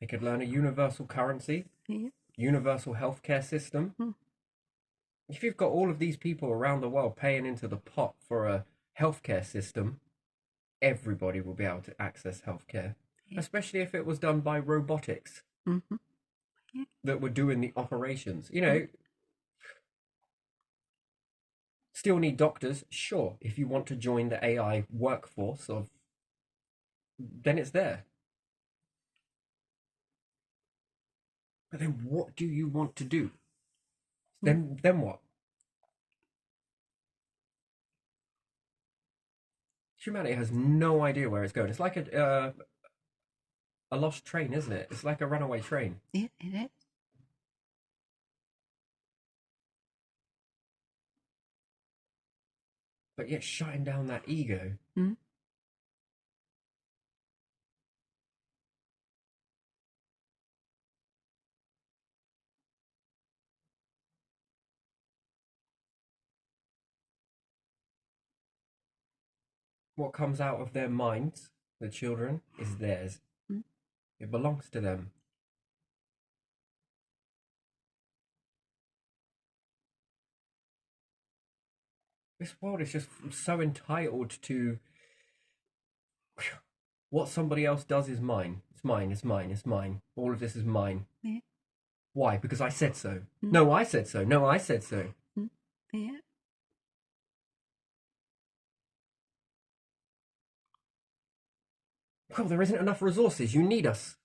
They could learn a universal currency, Yeah. universal healthcare system. If you've got all of these people around the world paying into the pot for a healthcare system, everybody will be able to access healthcare, especially if it was done by robotics that were doing the operations. You know, still need doctors, sure. If you want to join the AI workforce then it's there. But then what do you want to do? Then what? Humanity has no idea where it's going. It's like a lost train, isn't it? It's like a runaway train. Yeah, it is. But yet shutting down that ego. What comes out of their minds, the children, is theirs. It belongs to them. This world is just so entitled to what somebody else does is mine. It's mine, it's mine, it's mine. All of this is mine. Yeah. Why? Because I said so. Mm. No, I said so. No, I said so. Yeah. Well, there isn't enough resources. You need us.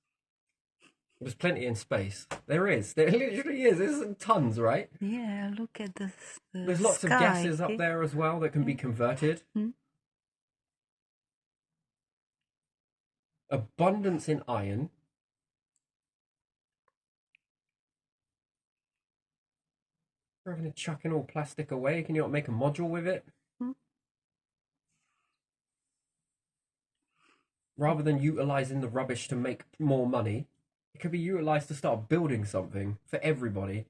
There's plenty in space. There is. There literally is. There's tons, right? Yeah, look at the There's lots of sky. gases up there as well that can be converted. Mm. Abundance in iron. Rather than chucking all plastic away, can you not make a module with it? Mm. Rather than utilizing the rubbish to make more money, it could be utilized to start building something for everybody.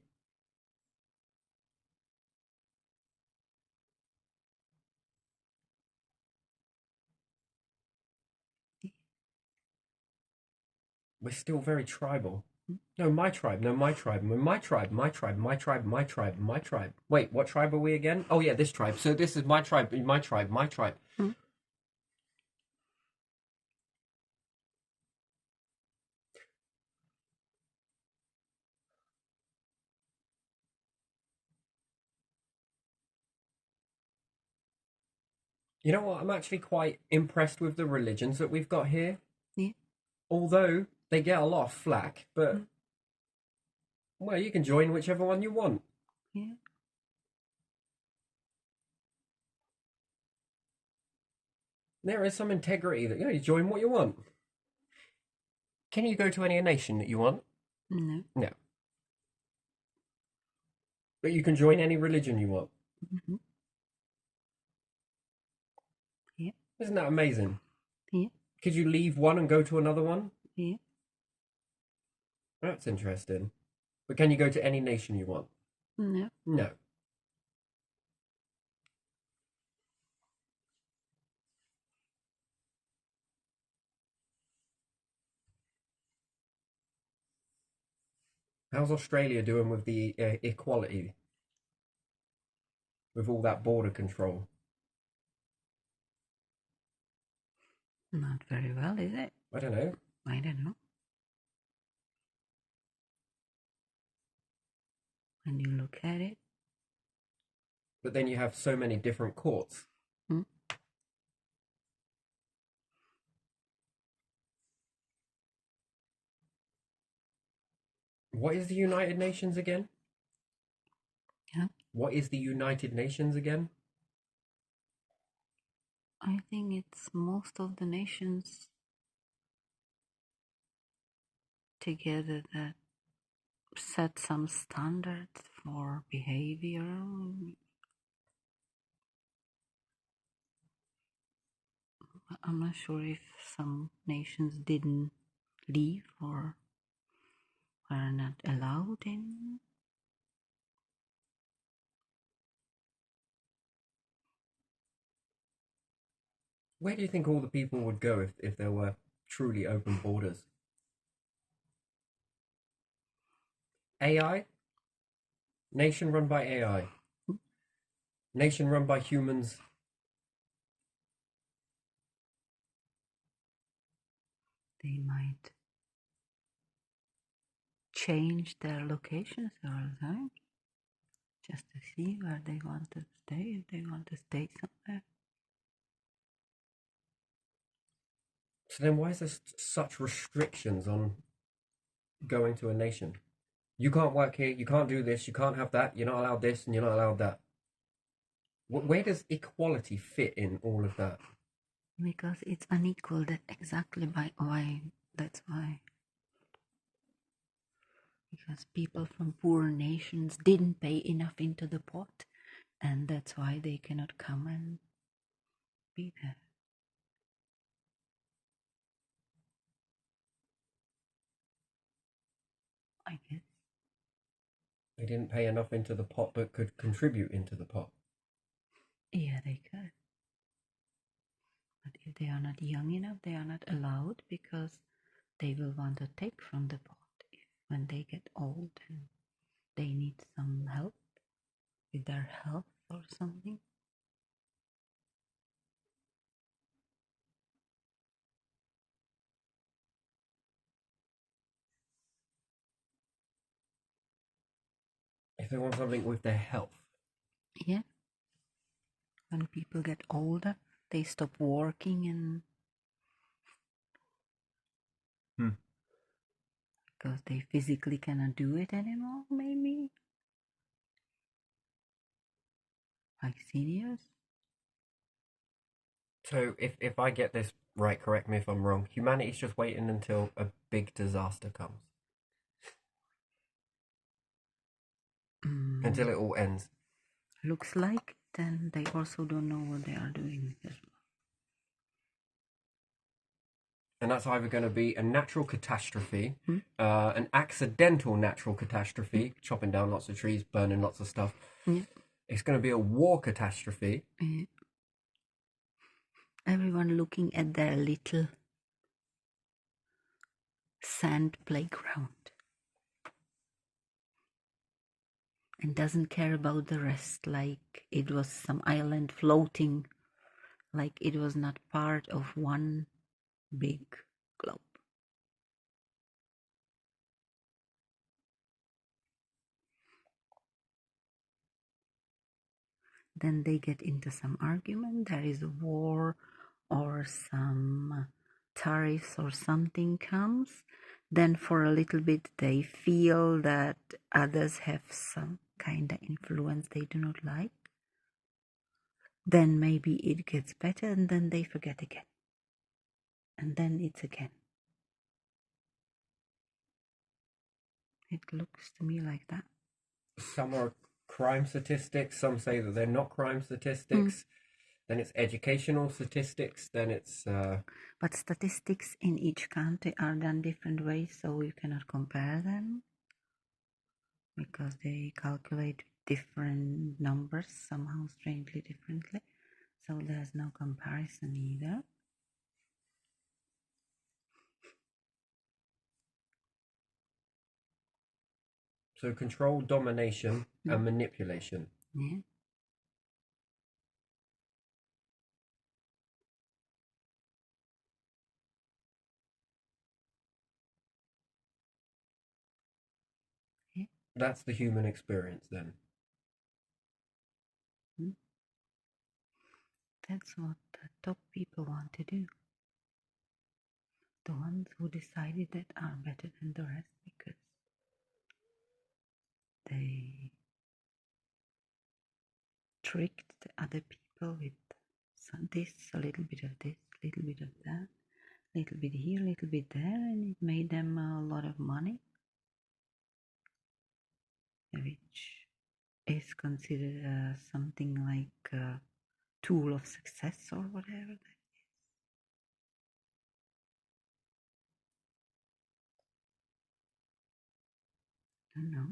We're still very tribal. No, my tribe, no, my tribe, my tribe, my tribe, my tribe, my tribe, my tribe. Wait, what tribe are we again? Oh yeah, this tribe. So this is my tribe, my tribe, my tribe. Mm. You know what? I'm actually quite impressed with the religions that we've got here. Yeah. Although they get a lot of flack, but well, you can join whichever one you want. Yeah. There is some integrity that you join what you want. Can you go to any nation that you want? No. No. But you can join any religion you want. Mm-hmm. Yeah. Isn't that amazing? Yeah. Could you leave one and go to another one? Yeah. That's interesting. But can you go to any nation you want? No. No. How's Australia doing with the equality? With all that border control? Not very well, is it? I don't know. I don't know. When you look at it. But then you have so many different courts. Hmm? What is the United Nations again? Yeah. What is the United Nations again? I think it's most of the nations together that set some standards for behavior. I'm not sure if some nations didn't leave or were not allowed in. Where do you think all the people would go if there were truly open borders? AI? Nation run by AI. Nation run by humans. They might change their locations all the time just to see where they want to stay, if they want to stay somewhere. So then why is there such restrictions on going to a nation? You can't work here, you can't do this, you can't have that, you're not allowed this, and you're not allowed that. Where does equality fit in all of that? Because it's unequal, that exactly by why, that's why. Because people from poor nations didn't pay enough into the pot, and that's why they cannot come and be there. I guess. They didn't pay enough into the pot but could contribute into the pot. Yeah, they could. But if they are not young enough, they are not allowed because they will want to take from the pot when they get old and they need some help with their health or something. If they want something with their health. Yeah. When people get older, they stop working and because they physically cannot do it anymore, maybe. Like seniors. So if I get this right, correct me if I'm wrong, humanity's just waiting until a big disaster comes. Until it all ends. Looks like it, and they also don't know what they are doing as well. And that's either going to be a natural catastrophe, an accidental natural catastrophe, chopping down lots of trees, burning lots of stuff. Yeah. It's going to be a war catastrophe. Yeah. Everyone looking at their little sand playground and doesn't care about the rest, like it was some island floating, like it was not part of one big globe. Then they get into some argument, there is a war or some tariffs or something comes. Then for a little bit they feel that others have some kind of influence they do not like. Then maybe it gets better and then they forget again. And then it's again. It looks to me like that. Some are crime statistics, some say that they're not crime statistics. Then it's educational statistics, then it's... But statistics in each country are done different ways, so you cannot compare them. Because they calculate different numbers somehow strangely differently. So there's no comparison either. So control, domination, and manipulation. Yeah. Yeah. That's the human experience then. That's what the top people want to do. The ones who decided that are better than the rest because they tricked the other people with this, a little bit of this, a little bit of that, a little bit here, a little bit there, and it made them a lot of money, which is considered something like a tool of success or whatever that is. I don't know.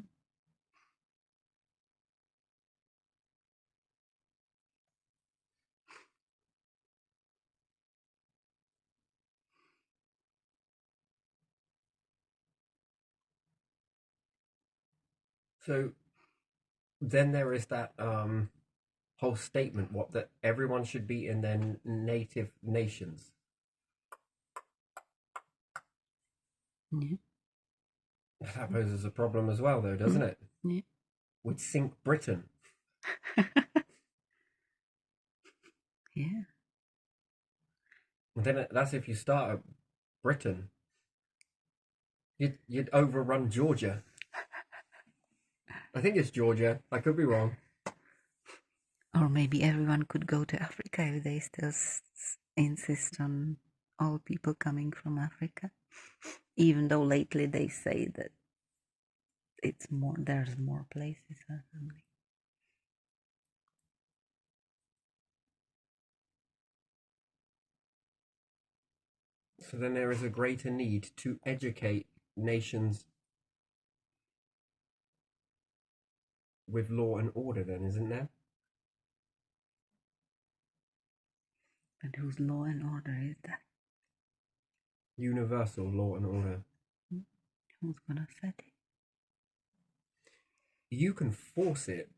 So then there is that whole statement, what, that everyone should be in their native nations. Yeah. That poses a problem as well, though, doesn't it? Yeah. Would sink Britain. Yeah. And then that's if you start at Britain. You'd overrun Georgia. I think it's Georgia. I could be wrong. Or maybe everyone could go to Africa if they still insist on all people coming from Africa. Even though lately they say that it's more, there's more places or something. So then there is a greater need to educate nations with law and order, then, isn't there? But whose law and order is that? Universal law and order. Who's gonna set it? You can force it.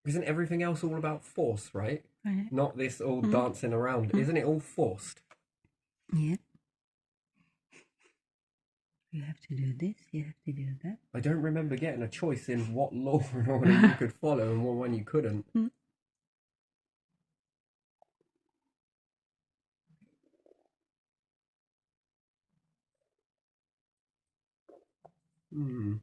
Isn't everything else all about force, right? Right. Not this all dancing around. Isn't it all forced? Yeah. You have to do this, you have to do that. I don't remember getting a choice in what law and order you could follow and what one you couldn't. Hmm.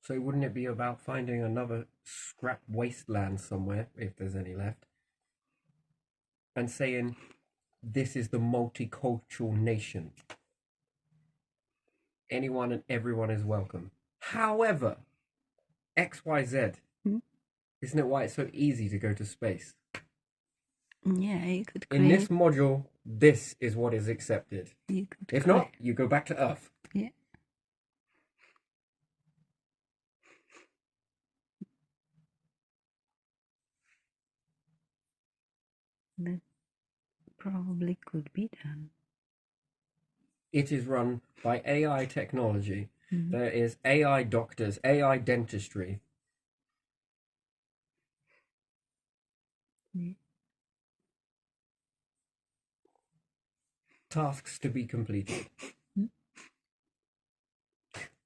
So wouldn't it be about finding another scrap wasteland somewhere, if there's any left, and saying, this is the multicultural nation. Anyone and everyone is welcome. However, XYZ, isn't it why it's so easy to go to space? Yeah, you could In this create. module, this is what is accepted. You could If not, you go back to Earth. Yeah. That probably could be done. It is run by AI technology. Mhm. There is AI doctors, AI dentistry. Yeah. Tasks to be completed. Mhm.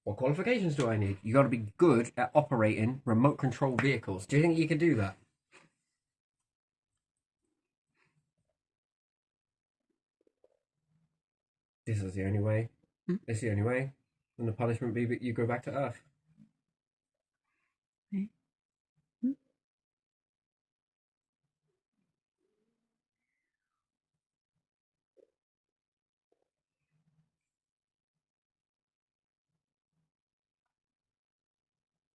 What qualifications do I need? You got to be good at operating remote control vehicles. Do you think you can do that? This is the only way. This is the only way. And the punishment be that you go back to Earth. Yeah. Mhm.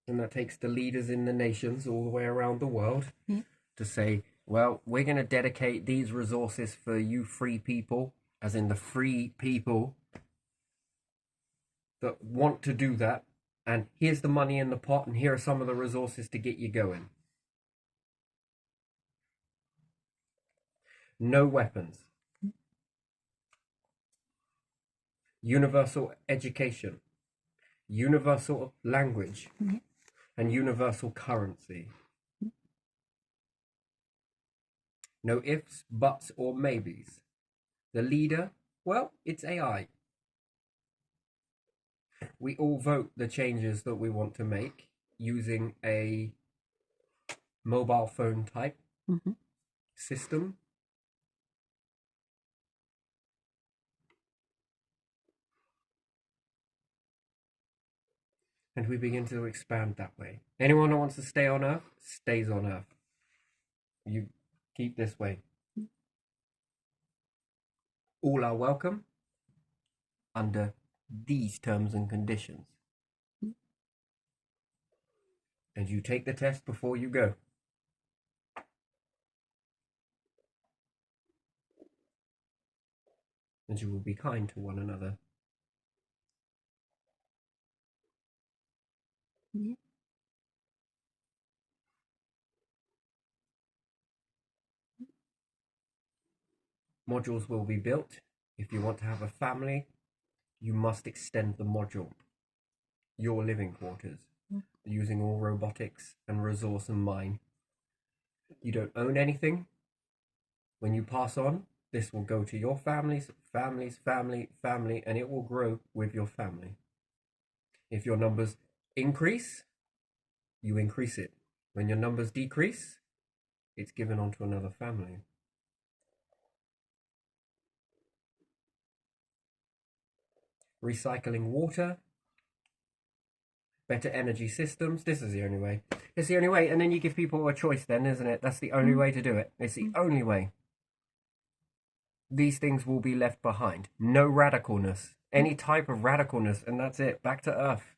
And that takes the leaders in the nations all the way around the world Yeah. to say, well, we're going to dedicate these resources for you free people, as in the free people that want to do that. And here's the money in the pot, and here are some of the resources to get you going. No weapons. Universal education. Universal language. Yeah. And universal currency. No ifs, buts, or maybes. The leader, well, it's AI. We all vote the changes that we want to make using a mobile phone type Mhm. system. And we begin to expand that way. Anyone who wants to stay on Earth stays on Earth. You keep this way. All are welcome under these terms and conditions. And you take the test before you go. And you will be kind to one another. Yeah. Modules will be built. If you want to have a family, you must extend the module. Your living quarters, using all robotics and resource and mine. You don't own anything. When you pass on, this will go to your families, family, and it will grow with your family. If your numbers increase, you increase it. When your numbers decrease, it's given on to another family. Recycling water, better energy systems. This is the only way. It's the only way. And then you give people a choice then, isn't it? That's the only way to do it. It's the only way. These things will be left behind. No radicalness. Any type of radicalness, and that's it. Back to Earth.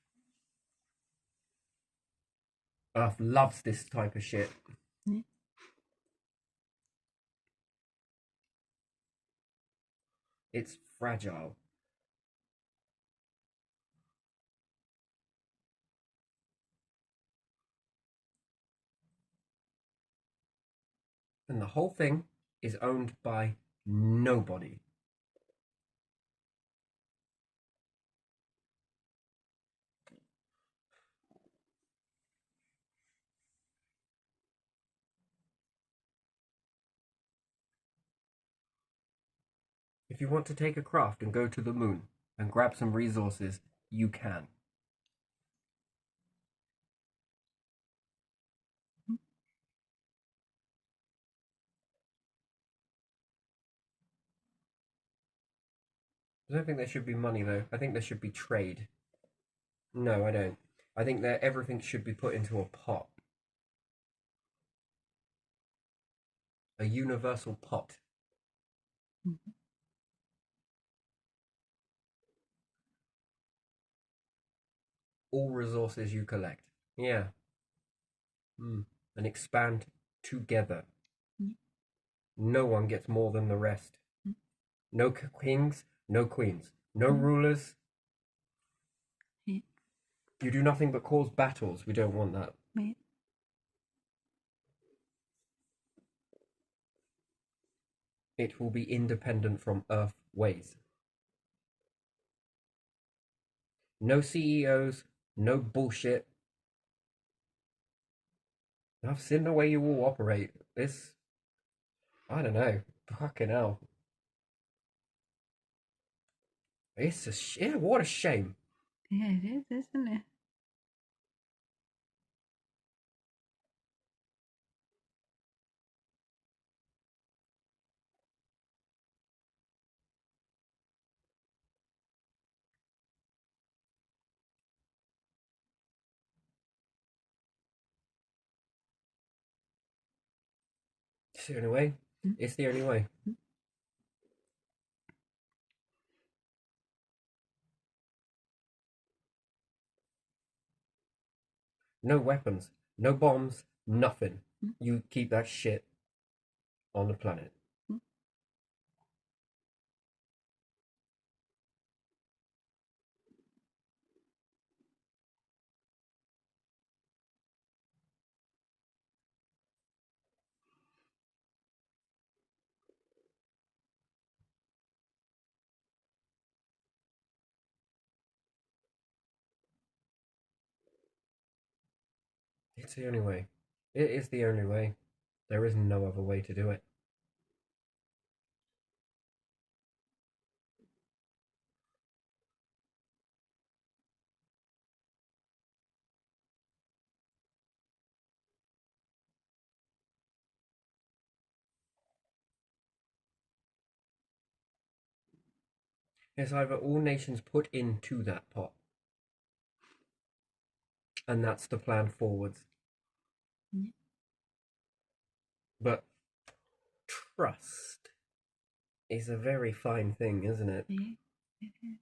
Earth loves this type of shit. Yeah. It's fragile. And the whole thing is owned by nobody. If you want to take a craft and go to the moon and grab some resources, you can. I don't think there should be money though. I think there should be trade. No, I don't. I think that everything should be put into a pot. A universal pot. Mhm. All resources you collect. Yeah. And expand together. Mm. No one gets more than the rest. Mm. No kings, no queens, no Mm. rulers. Yeah. You do nothing but cause battles. We don't want that. Yeah. It will be independent from Earth ways. No CEOs, no bullshit. I've seen the way you all operate. This, I don't know. Fucking hell. It's yeah, what a shame. Yeah, it is, isn't it? It's the only way. Mm. It's the only way. Mm. No weapons, no bombs, nothing. Mm. You keep that shit on the planet. Mm. It's the only way. It is the only way. There is no other way to do it. It's either all nations put into that pot, and that's the plan forwards. Yeah. But trust is a very fine thing, isn't it? Yeah, it is.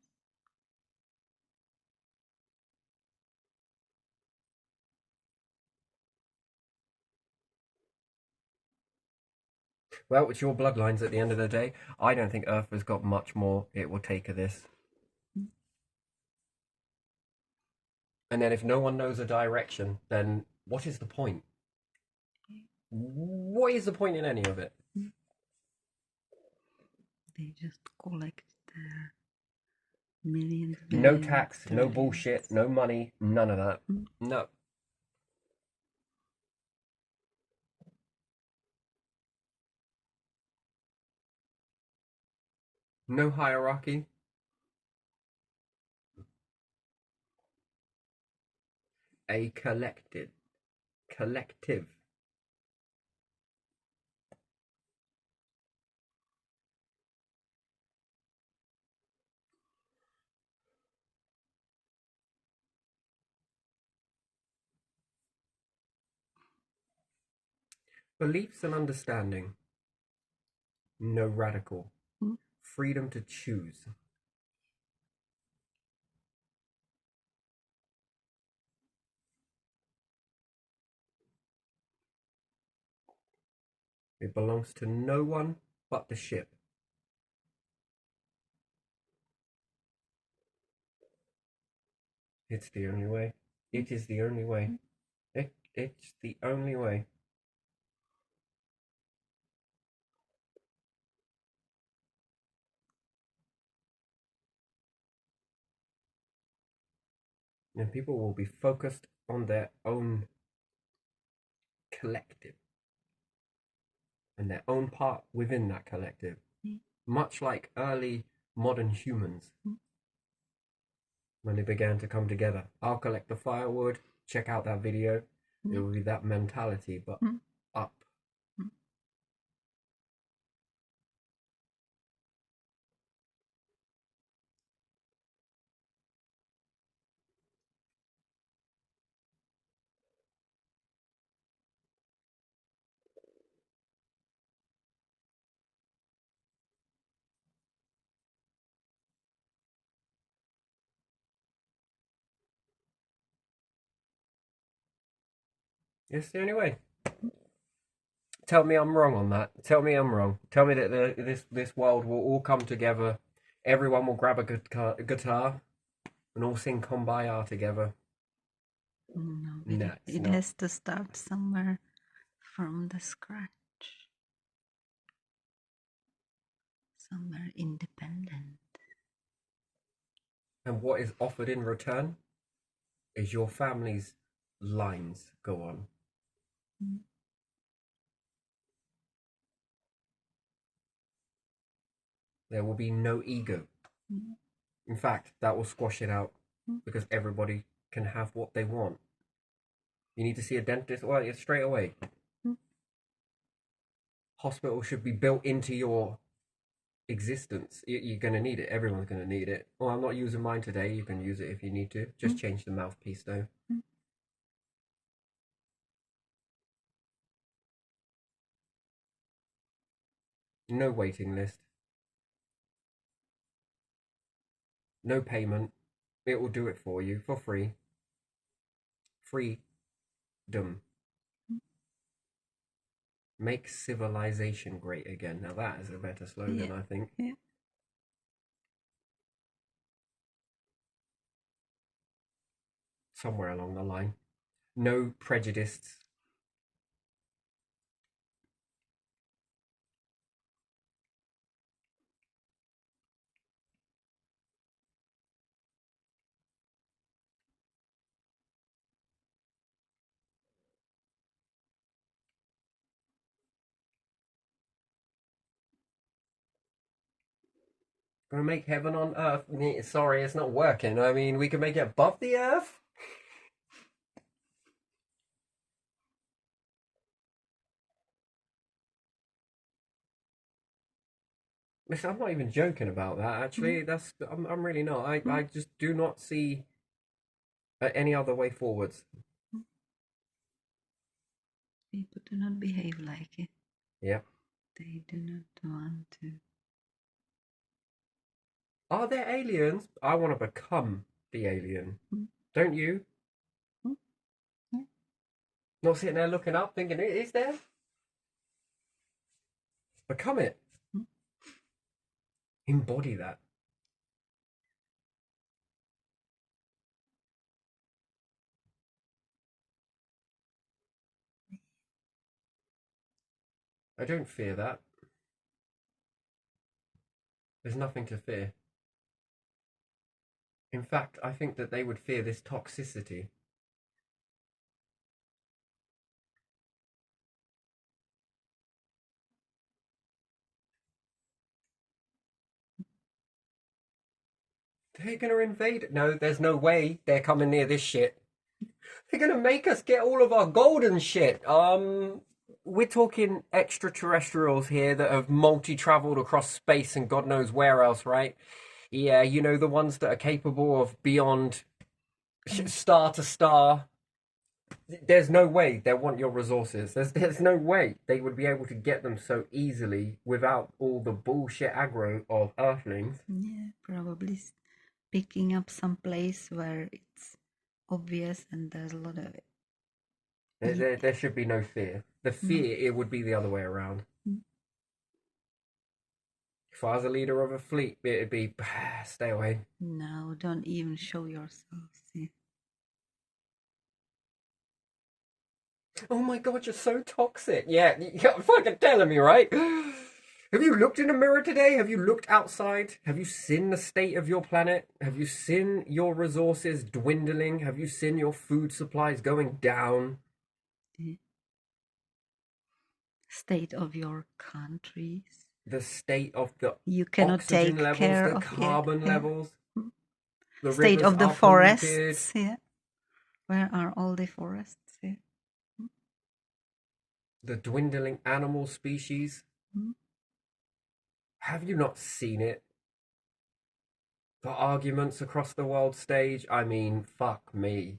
Well, it's your bloodlines at the end of the day. I don't think Earth has got much more it will take of this. Mm. And then if no one knows a direction, then what is the point? Yeah. What is the point in any of it? Mm. They just collect their millions, No billions, tax, no trillions. bullshit, no money, none of that. Mm. No. No hierarchy. A collective. Beliefs and understanding. No radical. Mm. Freedom to choose. It belongs to no one but the ship. It's the only way. It is the only way. It's the only way. And people will be focused on their own collective and their own part within that collective, much like early modern humans when they began to come together. I'll collect the firewood, check out that video. It will be that mentality, but up. It's the only way. Tell me I'm wrong on that. Tell me I'm wrong. Tell me that this world will all come together. Everyone will grab a guitar and all sing Kumbaya together. No, No, it not. has to start somewhere from the scratch. Somewhere independent. And what is offered in return is your family's lines go on. There will be no ego. In fact, that will squash it out because everybody can have what they want. You need to see a dentist, well, it's straight away. Hospital should be built into your existence. You're going to need it. Everyone's going to need it. Well, I'm not using mine today. You can use it if you need to. Just change the mouthpiece though. No waiting list. No payment. It will do it for you for free. Freedom. Make civilization great again. Now that is a better slogan, I think. Yeah. Somewhere along the line. No prejudice. Gonna make heaven on earth. Sorry, it's not working. I mean, we can make it above the earth. Listen, I'm not even joking about that. Actually, I'm really not. I just do not see any other way forwards. People do not behave like it. Yeah. They do not want to. Are there aliens? I want to become the alien. Don't you? Not sitting there looking up thinking, is there? Become it. Embody that. I don't fear that. There's nothing to fear. In fact, I think that they would fear this toxicity. They're gonna invade. No, there's no way they're coming near this shit. They're gonna make us get all of our golden shit. We're talking extraterrestrials here that have multi-traveled across space and God knows where else, right? Yeah, you know, the ones that are capable of beyond star to star. There's no way they want your resources. There's no way they would be able to get them so easily without all the bullshit aggro of Earthlings. Yeah, probably picking up some place where it's obvious and there's a lot of it. There should be no fear. The fear, it would be the other way around. If I was a leader of a fleet, it'd be stay away. No, don't even show yourself. See? Oh my god, you're so toxic. Yeah, you're fucking telling me, right? Have you looked in a mirror today? Have you looked outside? Have you seen the state of your planet? Have you seen your resources dwindling? Have you seen your food supplies going down? The state of your countries. The state of the You cannot oxygen take levels, care the of carbon levels, the state rivers of the are polluted, forests. Yeah. Where are all the forests? Yeah. the dwindling animal species. Mm. Have you not seen it? The arguments across the world stage. I mean, fuck me.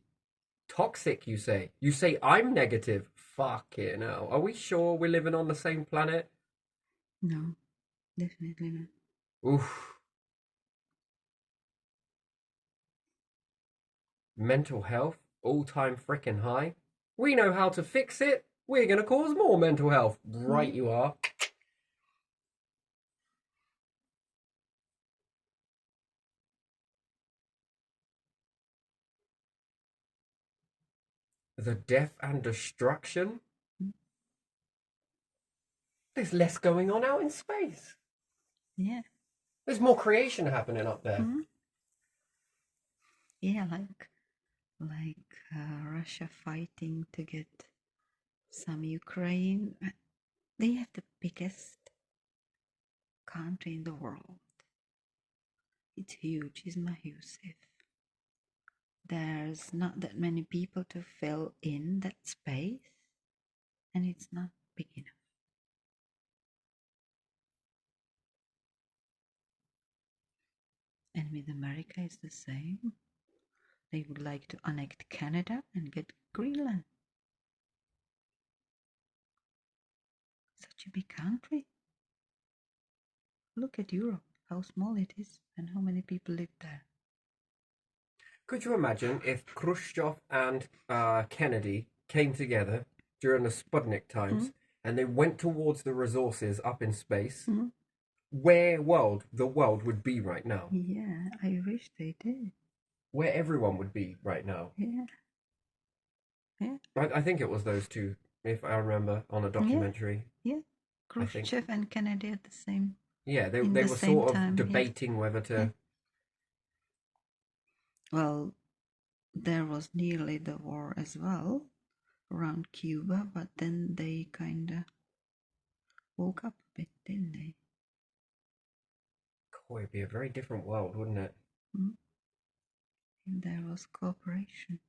Toxic, you say? You say I'm negative? Fuck it, no. Are we sure we're living on the same planet? No, definitely not. Oof. Mental health, all-time frickin' high. We know how to fix it. We're gonna cause more mental health. Right you are. The death and destruction? There's less going on out in space. Yeah. There's more creation happening up there. Mhm. Yeah, like Russia fighting to get some Ukraine. They have the biggest country in the world. It's huge, it's massive. There's not that many people to fill in that space, and it's not big enough. And with America, it's the same. They would like to annex Canada and get Greenland. Such a big country. Look at Europe, how small it is, and how many people live there. Could you imagine if Khrushchev and Kennedy came together during the Sputnik times and they went towards the resources up in space? Where the world would be right now? Yeah, I wish they did. Where everyone would be right now? Yeah. Yeah. I think it was those two, if I remember, on a documentary. Yeah. Khrushchev and Kennedy at the same. Yeah, they in they the were same sort of time, yeah. debating whether to. Well, there was nearly the war as well around Cuba, but then they kind of woke up a bit, didn't they? Oh, it'd be a very different world, wouldn't it? And there was cooperation.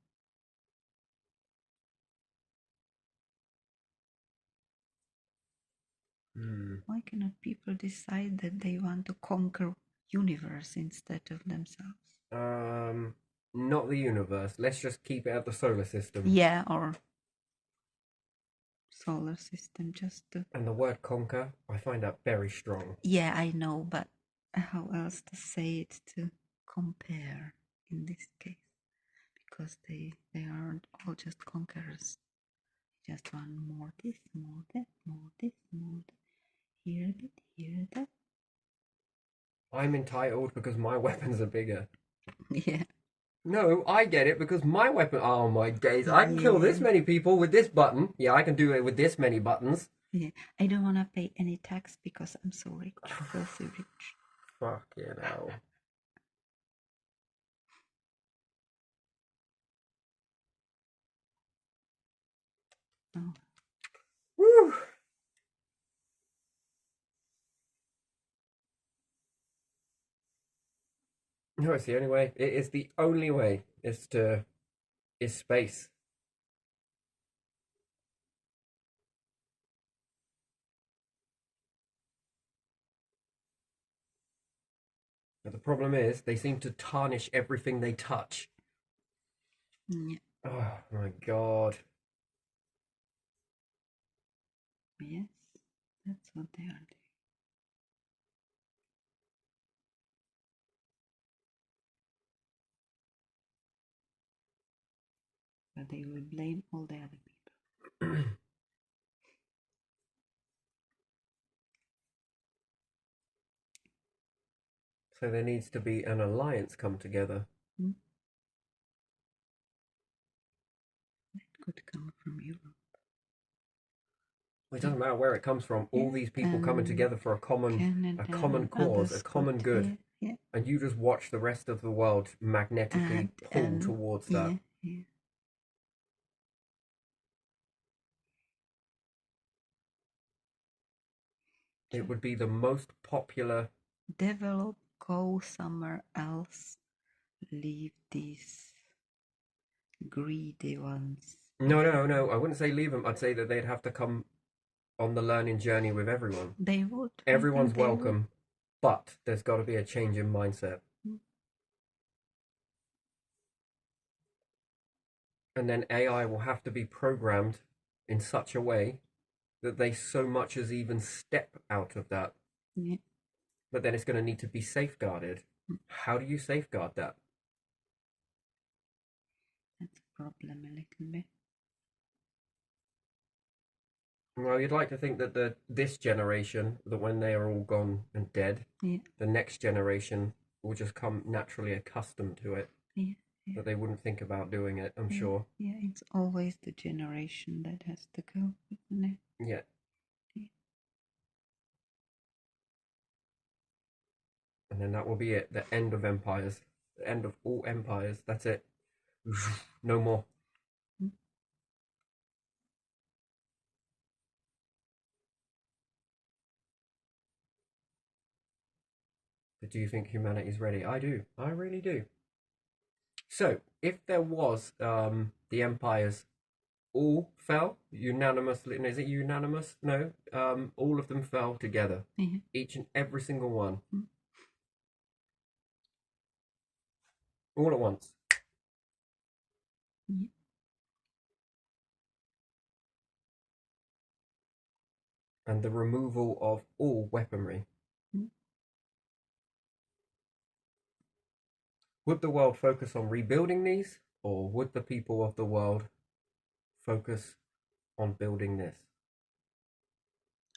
Why cannot people decide that they want to conquer universe instead of themselves? Not the universe. Let's just keep it at the solar system. Yeah, or solar system, just to. And the word conquer, I find that very strong. Yeah, I know, but how else to say it to compare in this case? Because they aren't all just conquerors. Just want more this, more that, more this, more that. Here a bit, here that. I'm entitled because my weapons are bigger. Yeah. No, I get it because my weapon. Oh my days! I can kill this many people with this button. Yeah, I can do it with this many buttons. Yeah, I don't want to pay any tax because I'm so rich, filthy rich. Fuck you know. Oh. Woo! No, it's the only way. It is the only way. Is space. But the problem is, they seem to tarnish everything they touch. Yeah. Oh my god. Yes, that's what they are doing. But they will blame all the other people. So there needs to be an alliance come together. That could come from Europe. It doesn't matter where it comes from. All Yeah, these people coming and together for a Canada common and cause, a others, but common good, yeah, yeah, and you just watch the rest of the world magnetically pull and towards that. yeah, yeah. It would be the most popular. Develop, go somewhere else, leave these greedy ones. No. I wouldn't say leave them. I'd say that they'd have to come on the learning journey with everyone. They would. I Everyone's think they would. welcome, but there's got to be a change in mindset. Mm. And then AI will have to be programmed in such a way that they so much as even step out of that. Yeah, But then it's going to need to be safeguarded. How do you safeguard that? that's a problem a little bit. Well, you'd like to think that this generation, that when they are all gone and dead, Yeah, the next generation will just come naturally accustomed to it, yeah, yeah, that they wouldn't think about doing it, I'm yeah, sure. yeah. It's always the generation that has to go, isn't it? Yeah. Yeah. And then that will be it. The end of empires. The end of all empires. That's it. No more. Mm. But do you think humanity's ready? I do. I really do. So, if there was the empires all fell unanimously, is it unanimous? No. All of them fell together. Yeah. Each and every single one. Mm. All at once. Yeah. And the removal of all weaponry. Mm. Would the world focus on rebuilding these, or would the people of the world focus on building this?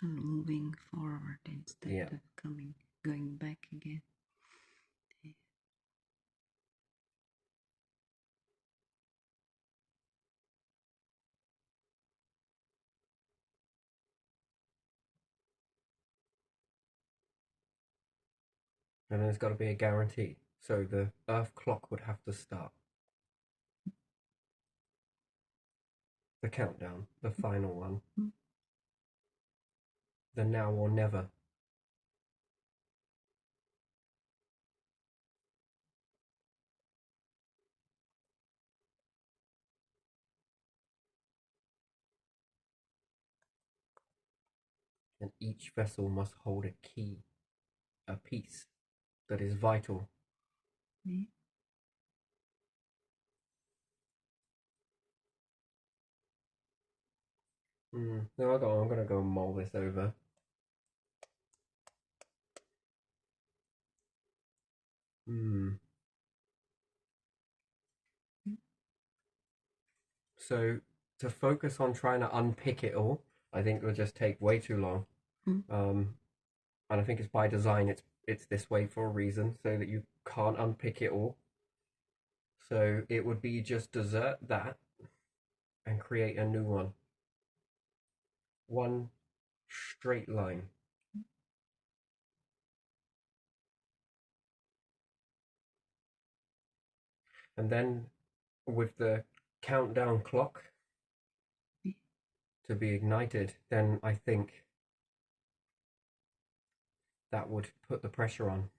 And moving forward instead Yeah. of going back again. Yeah. And there's got to be a guarantee. So the Earth clock would have to start. The countdown, the final one. Mm. The now or never. And each vessel must hold a key, a piece that is vital. Yeah. No, I'm gonna go mull this over. Hmm. Mm. So to focus on trying to unpick it all, I think will just take way too long. Mm. And I think it's by design. It's this way for a reason, so that you can't unpick it all. So it would be just desert that and create a new one. One straight line. And then with the countdown clock Yeah. to be ignited, then I think that would put the pressure on.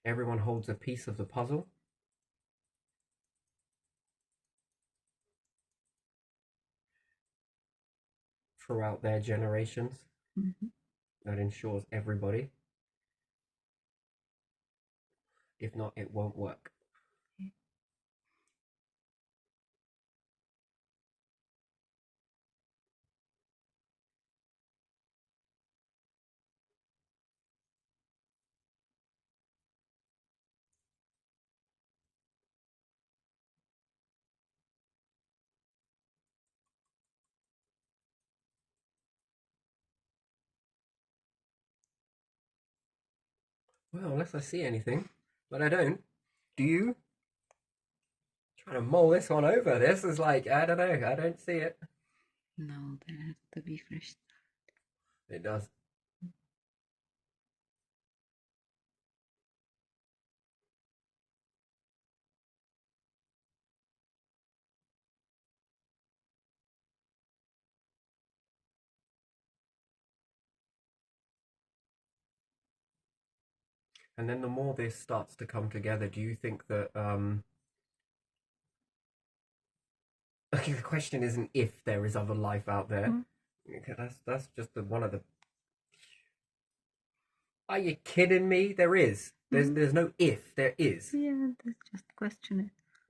Everyone holds a piece of the puzzle. Throughout their generations. Mm-hmm. That ensures everybody. If not, it won't work. Yeah. Well, unless I see anything, but I don't. Do you? Trying to mull this one over. This is like, I don't know. I don't see it. No, there has to be fresh. It does. And then the more this starts to come together, do you think that okay, the question isn't if there is other life out there. Mm. Okay, that's just one of the. Are you kidding me? There is. There's no if. There is. Yeah, that's just question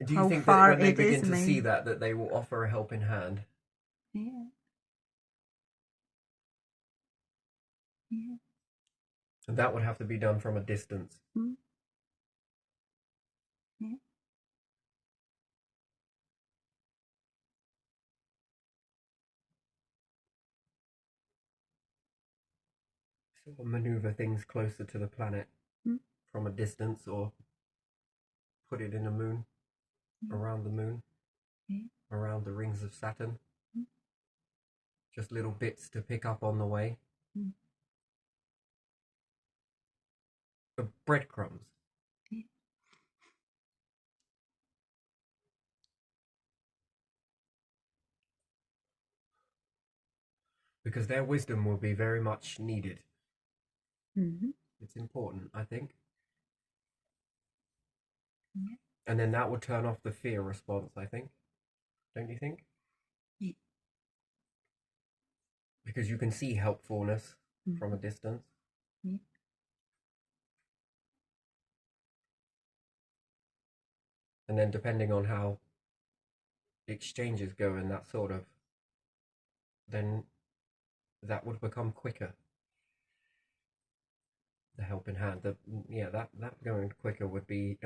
it. Do you How think that far when they it begin is, to see maybe? that they will offer a helping hand? Yeah, yeah. And that would have to be done from a distance. Mm. Yeah. Sort of maneuver things closer to the planet Mm. from a distance, or put it in the moon, Yeah. around the moon, Yeah. around the rings of Saturn. Mm. Just little bits to pick up on the way. Mm. The breadcrumbs. Yeah. Because their wisdom will be very much needed. Mm-hmm. It's important, I think. Yeah. And then that would turn off the fear response, I think. Don't you think? Yeah. Because you can see helpfulness from Mm-hmm. a distance. Yeah. And then depending on how exchanges go and that sort of, then that would become quicker. The helping hand. Yeah, that going quicker would be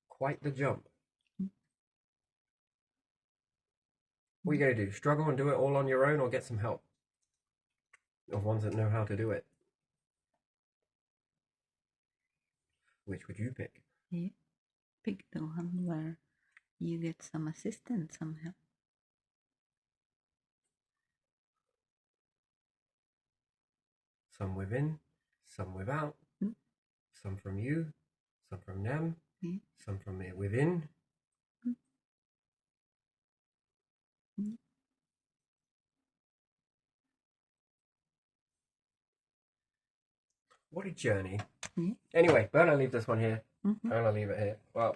quite the jump. What are you going to do? Struggle and do it all on your own, or get some help of ones that know how to do it? Which would you pick? Yeah. Pick the one where you get some assistance somehow. Some within, some without, Mm. some from you, some from them, Yeah. some from within. Mm. Yeah. What a journey. Yeah. Anyway, we're going to leave this one here. Mm-hmm. I'm going to leave it here. Well,